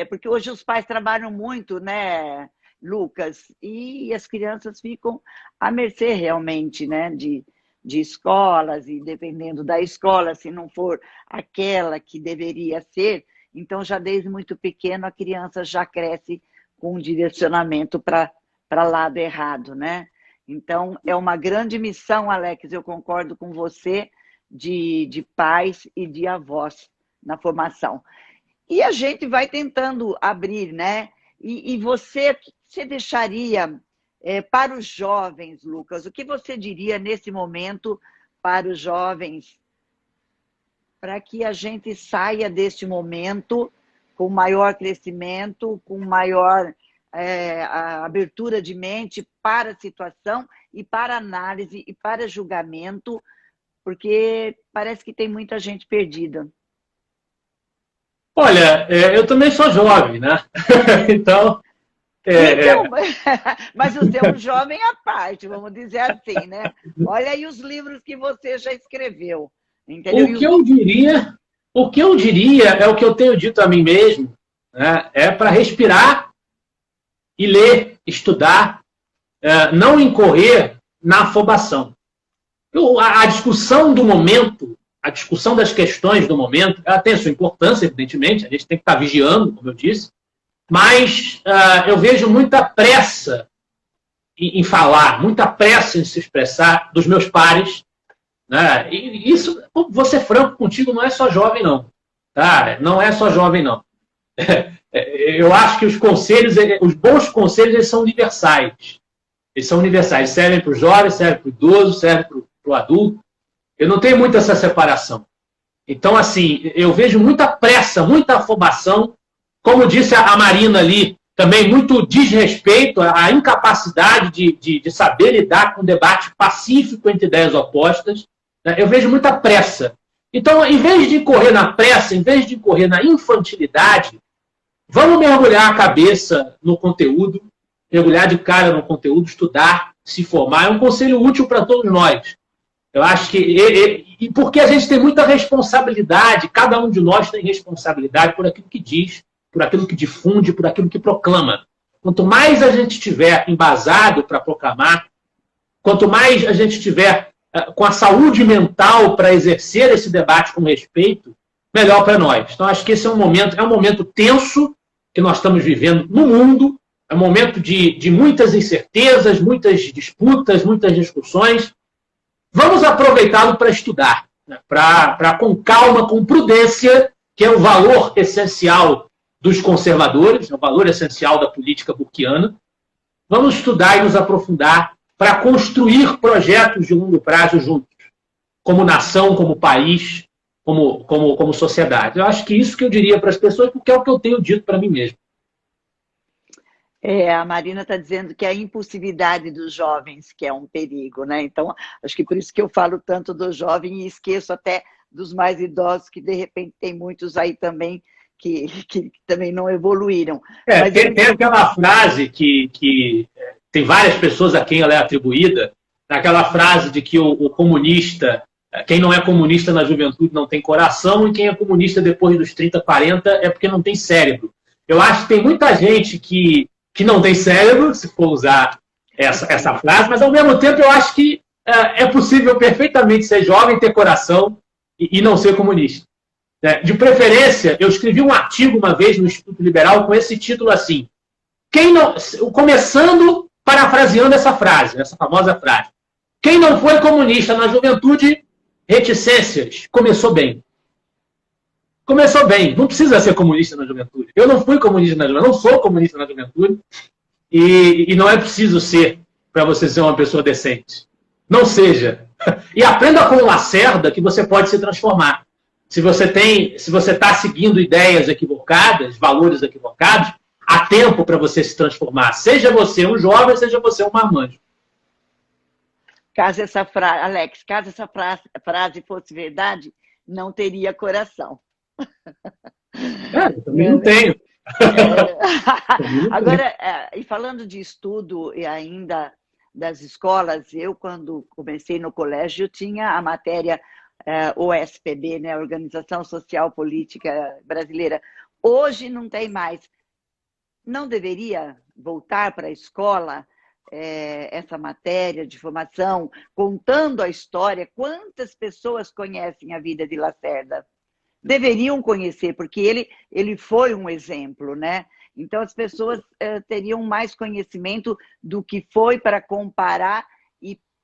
S3: Porque hoje os pais trabalham muito, né, Lucas? E as crianças ficam à mercê realmente, né, de escolas. E dependendo da escola, se não for aquela que deveria ser... Então, já desde muito pequeno, a criança já cresce com um direcionamento para lado errado, né? Então, é uma grande missão, Alex, eu concordo com você, de pais e de avós na formação. E a gente vai tentando abrir, né? E você, o que você deixaria para os jovens, Lucas? O que você diria nesse momento para os jovens, para que a gente saia deste momento com maior crescimento, com maior abertura de mente para a situação e para análise e para julgamento, porque parece que tem muita gente perdida.
S2: Olha, eu também sou jovem, né? Então,
S3: mas você é um jovem à parte, vamos dizer assim, né? Olha aí os livros que você já escreveu, entendeu?
S2: O que eu diria é o que eu tenho dito a mim mesmo, né? É para respirar e ler, estudar, não incorrer na afobação. A discussão do momento, a discussão das questões do momento, ela tem a sua importância, evidentemente, a gente tem que estar vigiando, como eu disse, mas eu vejo muita pressa em falar, muita pressa em se expressar dos meus pares, né? E isso, vou ser franco contigo, não é só jovem, não. Tá? Não é só jovem, não. Eu acho que os conselhos, os bons conselhos, eles são universais. Eles são universais, servem para o jovem, servem para o idoso, servem para o adulto. Eu não tenho muito essa separação. Então, assim, eu vejo muita pressa, muita afobação, como disse a Marina ali, também muito desrespeito, a incapacidade de saber lidar com um debate pacífico entre ideias opostas. Né? Eu vejo muita pressa. Então, em vez de correr na pressa, em vez de correr na infantilidade, vamos mergulhar a cabeça no conteúdo, mergulhar de cara no conteúdo, estudar, se formar. É um conselho útil para todos nós. Eu acho que... E porque a gente tem muita responsabilidade, cada um de nós tem responsabilidade por aquilo que diz, por aquilo que difunde, por aquilo que proclama. Quanto mais a gente estiver embasado para proclamar, quanto mais a gente estiver com a saúde mental para exercer esse debate com respeito, melhor para nós. Então, acho que esse é um momento tenso que nós estamos vivendo no mundo, é um momento de muitas incertezas, muitas disputas, muitas discussões. Vamos aproveitá-lo para estudar, né? Para com calma, com prudência, que é o valor essencial dos conservadores, é o valor essencial da política burquiana. Vamos estudar e nos aprofundar para construir projetos de longo prazo juntos, como nação, como país, como sociedade. Eu acho que isso que eu diria para as pessoas, porque é o que eu tenho dito para mim mesmo.
S3: A Marina está dizendo que é a impulsividade dos jovens que é um perigo, né? Então, acho que por isso que eu falo tanto do jovem e esqueço até dos mais idosos, que de repente tem muitos aí também que também não evoluíram. Mas
S2: tem aquela frase que tem várias pessoas a quem ela é atribuída, aquela frase de que o comunista, quem não é comunista na juventude não tem coração, e quem é comunista depois dos 30, 40 é porque não tem cérebro. Eu acho que tem muita gente que não tem cérebro, se for usar essa frase, mas ao mesmo tempo eu acho que é possível perfeitamente ser jovem, ter coração e não ser comunista. De preferência, eu escrevi um artigo uma vez no Instituto Liberal com esse título assim, começando parafraseando essa frase, essa famosa frase. Quem não foi comunista na juventude, reticências, começou bem. Começou bem, não precisa ser comunista na juventude. Eu não fui comunista na juventude, não sou comunista na juventude, e não é preciso ser para você ser uma pessoa decente. Não seja. E aprenda com o Lacerda que você pode se transformar. Se você está seguindo ideias equivocadas, valores equivocados, há tempo para você se transformar. Seja você um jovem, seja você um marmanjo.
S3: Alex, caso essa frase fosse verdade, não teria coração.
S2: Eu também não tenho.
S3: Agora, e falando de estudo e ainda das escolas, eu, quando comecei no colégio, tinha a matéria OSPB, né, Organização Social Política Brasileira. Hoje não tem mais. Não deveria voltar para a escola essa matéria de formação, contando a história? Quantas pessoas conhecem a vida de Lacerda? Deveriam conhecer, porque ele foi um exemplo, né? Então, as pessoas teriam mais conhecimento do que foi para comparar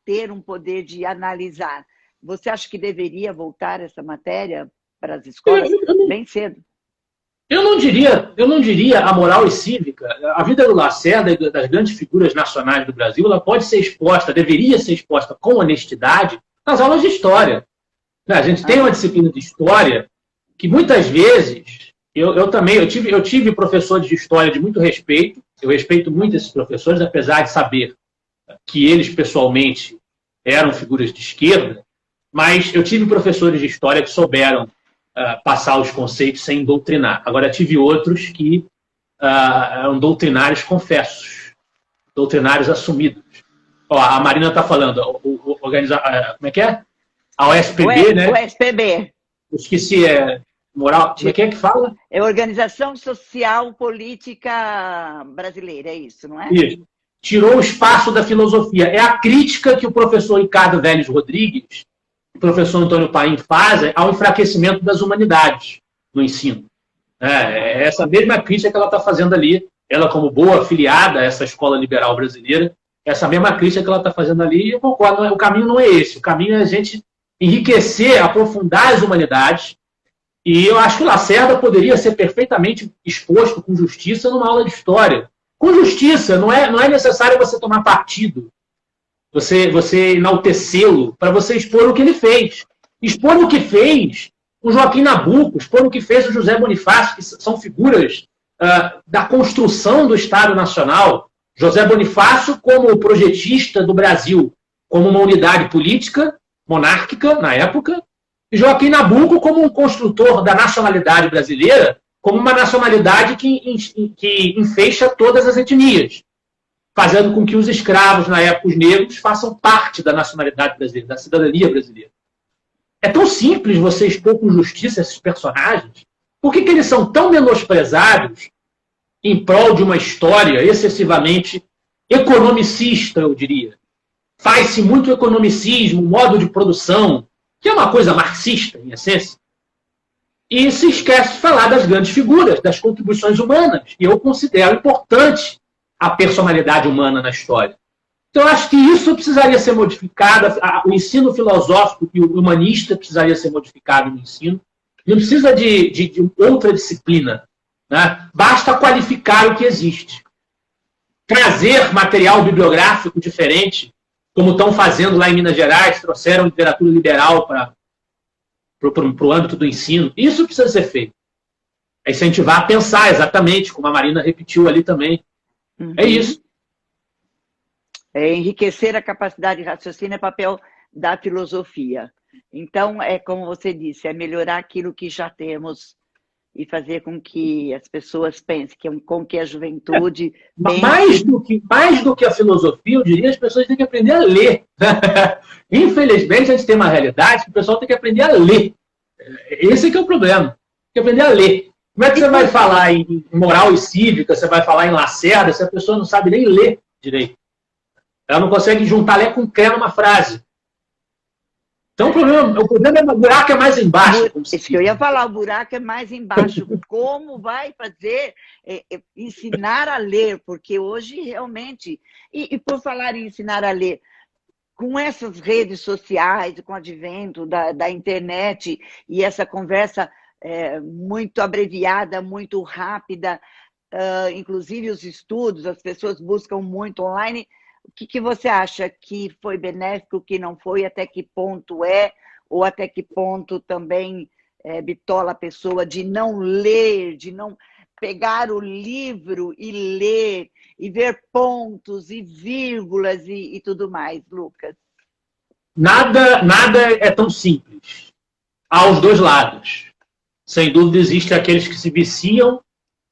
S3: ter um poder de analisar. Você acha que deveria voltar essa matéria para as escolas bem cedo?
S2: Eu não diria a moral e cívica. A vida do Lacerda e das grandes figuras nacionais do Brasil, ela pode ser exposta, deveria ser exposta com honestidade nas aulas de história. A gente tem uma disciplina de história que muitas vezes, eu tive professores de história de muito respeito, eu respeito muito esses professores, apesar de saber que eles pessoalmente eram figuras de esquerda, mas eu tive professores de história que souberam passar os conceitos sem doutrinar. Agora, tive outros que eram doutrinários confessos, doutrinários assumidos. Ó, a Marina está falando, como é que é? A OSPB, né?
S3: OSPB.
S2: Eu esqueci, moral. Como é que fala?
S3: É Organização Social Política Brasileira, é isso, não é?
S2: Isso. Tirou o espaço da filosofia. É a crítica que o professor Ricardo Vélez Rodrigues, o professor Antônio Paim fazem ao enfraquecimento das humanidades no ensino. É essa mesma crítica que ela está fazendo ali, ela como boa afiliada a essa escola liberal brasileira, essa mesma crítica que ela está fazendo ali, e eu concordo, o caminho não é esse, o caminho é a gente enriquecer, aprofundar as humanidades, e eu acho que o Lacerda poderia ser perfeitamente exposto com justiça numa aula de história. Com justiça, não é necessário você tomar partido, você enaltecê-lo para você expor o que ele fez. Expor o que fez o Joaquim Nabuco, expor o que fez o José Bonifácio, que são figuras da construção do Estado Nacional. José Bonifácio como projetista do Brasil, como uma unidade política, monárquica, na época, e Joaquim Nabuco como um construtor da nacionalidade brasileira, como uma nacionalidade que enfeixa todas as etnias, fazendo com que os escravos, na época, os negros, façam parte da nacionalidade brasileira, da cidadania brasileira. É tão simples você expor com justiça esses personagens. Por que eles são tão menosprezados em prol de uma história excessivamente economicista, eu diria? Faz-se muito economicismo, modo de produção, que é uma coisa marxista, em essência. E se esquece de falar das grandes figuras, das contribuições humanas. E eu considero importante a personalidade humana na história. Então, eu acho que isso precisaria ser modificado, o ensino filosófico e o humanista precisaria ser modificado no ensino. Não precisa de outra disciplina. Né? Basta qualificar o que existe. Trazer material bibliográfico diferente, como estão fazendo lá em Minas Gerais, trouxeram literatura liberal para o âmbito do ensino. Isso precisa ser feito. É incentivar a pensar exatamente, como a Marina repetiu ali também. Uhum. É isso.
S3: Enriquecer a capacidade de raciocínio é papel da filosofia. Então, é como você disse, é melhorar aquilo que já temos e fazer com que as pessoas pensem, com que a juventude pense.
S2: Mais do que a filosofia, eu diria, as pessoas têm que aprender a ler. Infelizmente, a gente tem uma realidade que o pessoal tem que aprender a ler. Esse que é o problema. Tem que aprender a ler. Como é que você vai falar em moral e cívica, você vai falar em Lacerda, se a pessoa não sabe nem ler direito? Ela não consegue juntar lé com cré numa frase. Então, o problema é o buraco é mais embaixo.
S3: Isso que eu ia falar, o buraco é mais embaixo. Como vai fazer ensinar a ler? Porque hoje, realmente... E por falar em ensinar a ler, com essas redes sociais, com o advento da internet e essa conversa muito abreviada, muito rápida, inclusive os estudos, as pessoas buscam muito online... O que você acha que foi benéfico, que não foi, até que ponto ou até que ponto também bitola a pessoa de não ler, de não pegar o livro e ler, e ver pontos e vírgulas e tudo mais, Lucas?
S2: Nada é tão simples. Há os dois lados. Sem dúvida, existem aqueles que se viciam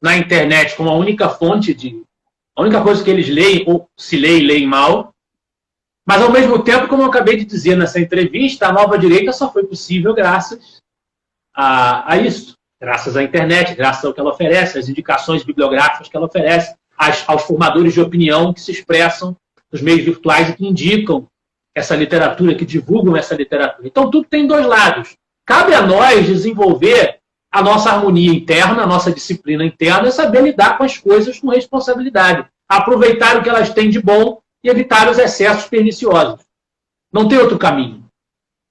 S2: na internet como a única fonte a única coisa que eles leem, ou se leem mal, mas ao mesmo tempo, como eu acabei de dizer nessa entrevista, a nova direita só foi possível graças a isso, graças à internet, graças ao que ela oferece, às indicações bibliográficas que ela oferece, aos formadores de opinião que se expressam nos meios virtuais e que indicam essa literatura, que divulgam essa literatura. Então, tudo tem dois lados. Cabe a nós desenvolver a nossa harmonia interna, a nossa disciplina interna, é saber lidar com as coisas com responsabilidade. Aproveitar o que elas têm de bom e evitar os excessos perniciosos. Não tem outro caminho.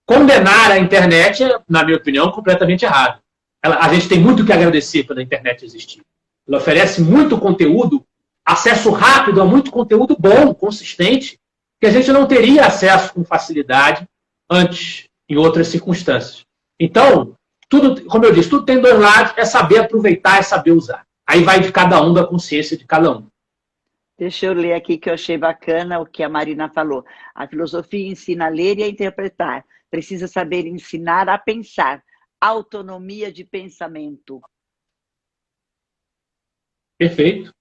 S2: Condenar a internet é, na minha opinião, completamente errado. A gente tem muito que agradecer pela internet existir. Ela oferece muito conteúdo, acesso rápido a muito conteúdo bom, consistente, que a gente não teria acesso com facilidade antes, em outras circunstâncias. Então, tudo, como eu disse, tudo tem dois lados, é saber aproveitar, é saber usar. Aí vai de cada um, da consciência de cada um.
S3: Deixa eu ler aqui que eu achei bacana o que a Marina falou. A filosofia ensina a ler e a interpretar. Precisa saber ensinar a pensar. Autonomia de pensamento.
S2: Perfeito.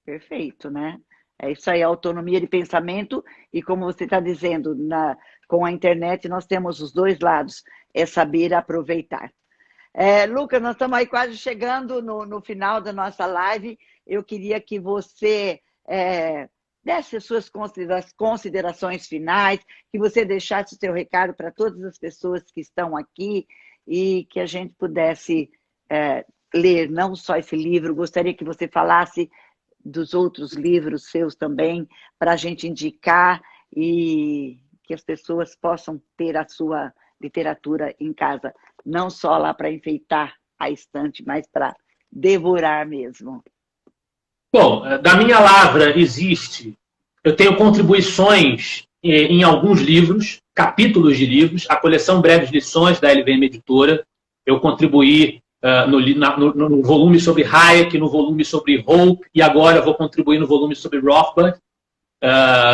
S3: Perfeito, né? É isso aí, autonomia de pensamento. E como você está dizendo, com a internet nós temos os dois lados. É saber aproveitar. Lucas, nós estamos aí quase chegando no final da nossa live. Eu queria que você desse as suas considerações finais, que você deixasse o seu recado para todas as pessoas que estão aqui e que a gente pudesse ler não só esse livro. Gostaria que você falasse dos outros livros seus também, para a gente indicar e que as pessoas possam ter a sua literatura em casa, não só lá para enfeitar a estante, mas para devorar mesmo.
S2: Bom, da minha lavra existe, eu tenho contribuições em alguns livros, capítulos de livros, a coleção Breves Lições da LVM Editora, eu contribuí no volume sobre Hayek, no volume sobre Hope, e agora eu vou contribuir no volume sobre Rothbard.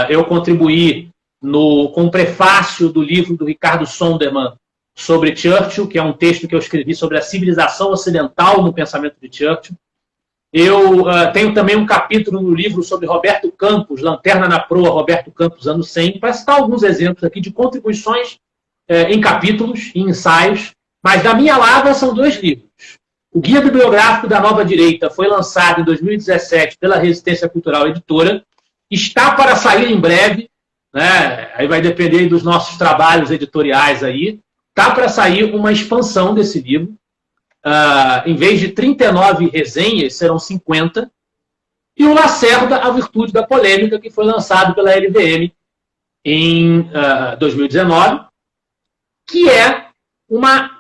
S2: Eu contribuí com o prefácio do livro do Ricardo Sondermann sobre Churchill, que é um texto que eu escrevi sobre a civilização ocidental no pensamento de Churchill. Eu tenho também um capítulo no livro sobre Roberto Campos, Lanterna na Proa, Roberto Campos, anos 100, para citar alguns exemplos aqui de contribuições em capítulos e ensaios, mas da minha lavra são 2 livros. O Guia Bibliográfico da Nova Direita foi lançado em 2017 pela Resistência Cultural Editora, está para sair em breve, né? Aí vai depender dos nossos trabalhos editoriais aí, está para sair uma expansão desse livro. Em vez de 39 resenhas, serão 50. E o Lacerda, A Virtude da Polêmica, que foi lançado pela LVM em 2019, que é uma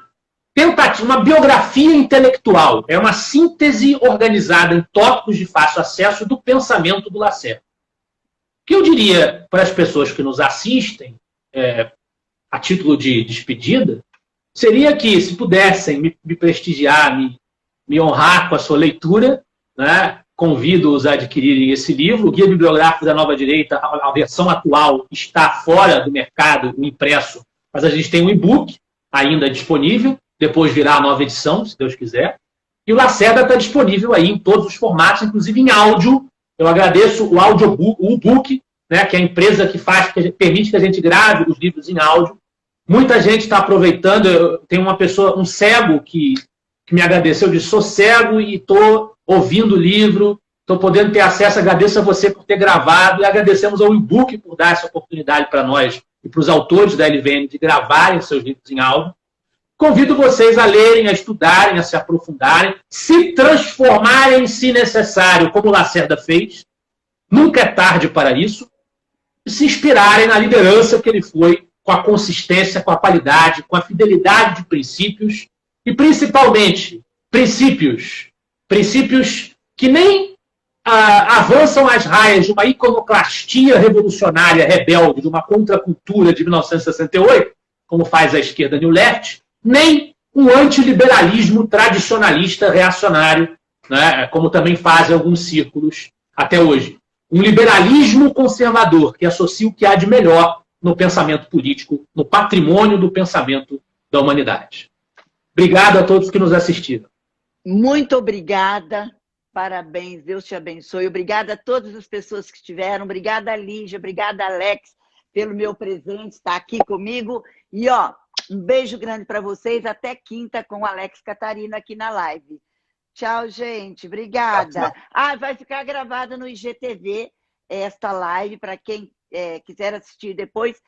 S2: tentativa, uma biografia intelectual. É uma síntese organizada em tópicos de fácil acesso do pensamento do Lacerda. O que eu diria para as pessoas que nos assistem, a título de despedida, seria que, se pudessem me prestigiar, me honrar com a sua leitura, né, convido-os a adquirirem esse livro. O Guia Bibliográfico da Nova Direita, a versão atual, está fora do mercado, o impresso, mas a gente tem um e-book ainda disponível, depois virá a nova edição, se Deus quiser. E o Lacerda está disponível aí em todos os formatos, inclusive em áudio. Eu agradeço o audiobook, o e-book, né, que é a empresa que permite que a gente grave os livros em áudio. Muita gente está aproveitando. Tem uma pessoa, um cego, que me agradeceu, disse: sou cego e estou ouvindo o livro, estou podendo ter acesso. Agradeço a você por ter gravado e agradecemos ao e-book por dar essa oportunidade para nós e para os autores da LVM de gravarem seus livros em áudio. Convido vocês a lerem, a estudarem, a se aprofundarem, se transformarem, se necessário, como o Lacerda fez. Nunca é tarde para isso. E se inspirarem na liderança que ele foi, com a consistência, com a qualidade, com a fidelidade de princípios e, principalmente, princípios que nem avançam as raias de uma iconoclastia revolucionária rebelde, de uma contracultura de 1968, como faz a esquerda New Left, nem um antiliberalismo tradicionalista reacionário, né, como também fazem alguns círculos até hoje. Um liberalismo conservador que associa o que há de melhor no pensamento político, no patrimônio do pensamento da humanidade. Obrigado a todos que nos assistiram.
S3: Muito obrigada, parabéns, Deus te abençoe. Obrigada a todas as pessoas que estiveram, obrigada, Lígia, obrigada, Alex, pelo meu presente, estar aqui comigo. E, um beijo grande para vocês, até quinta com o Alex Catarina aqui na live. Tchau, gente, obrigada. Vai ficar gravada no IGTV esta live, para quem quiser assistir depois,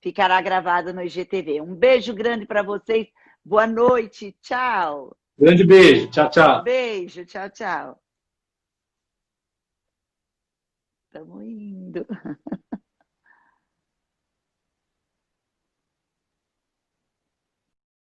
S3: ficará gravada no IGTV. Um beijo grande para vocês, boa noite, tchau.
S2: Grande beijo, tchau, tchau.
S3: Beijo, tchau, tchau. Estamos indo.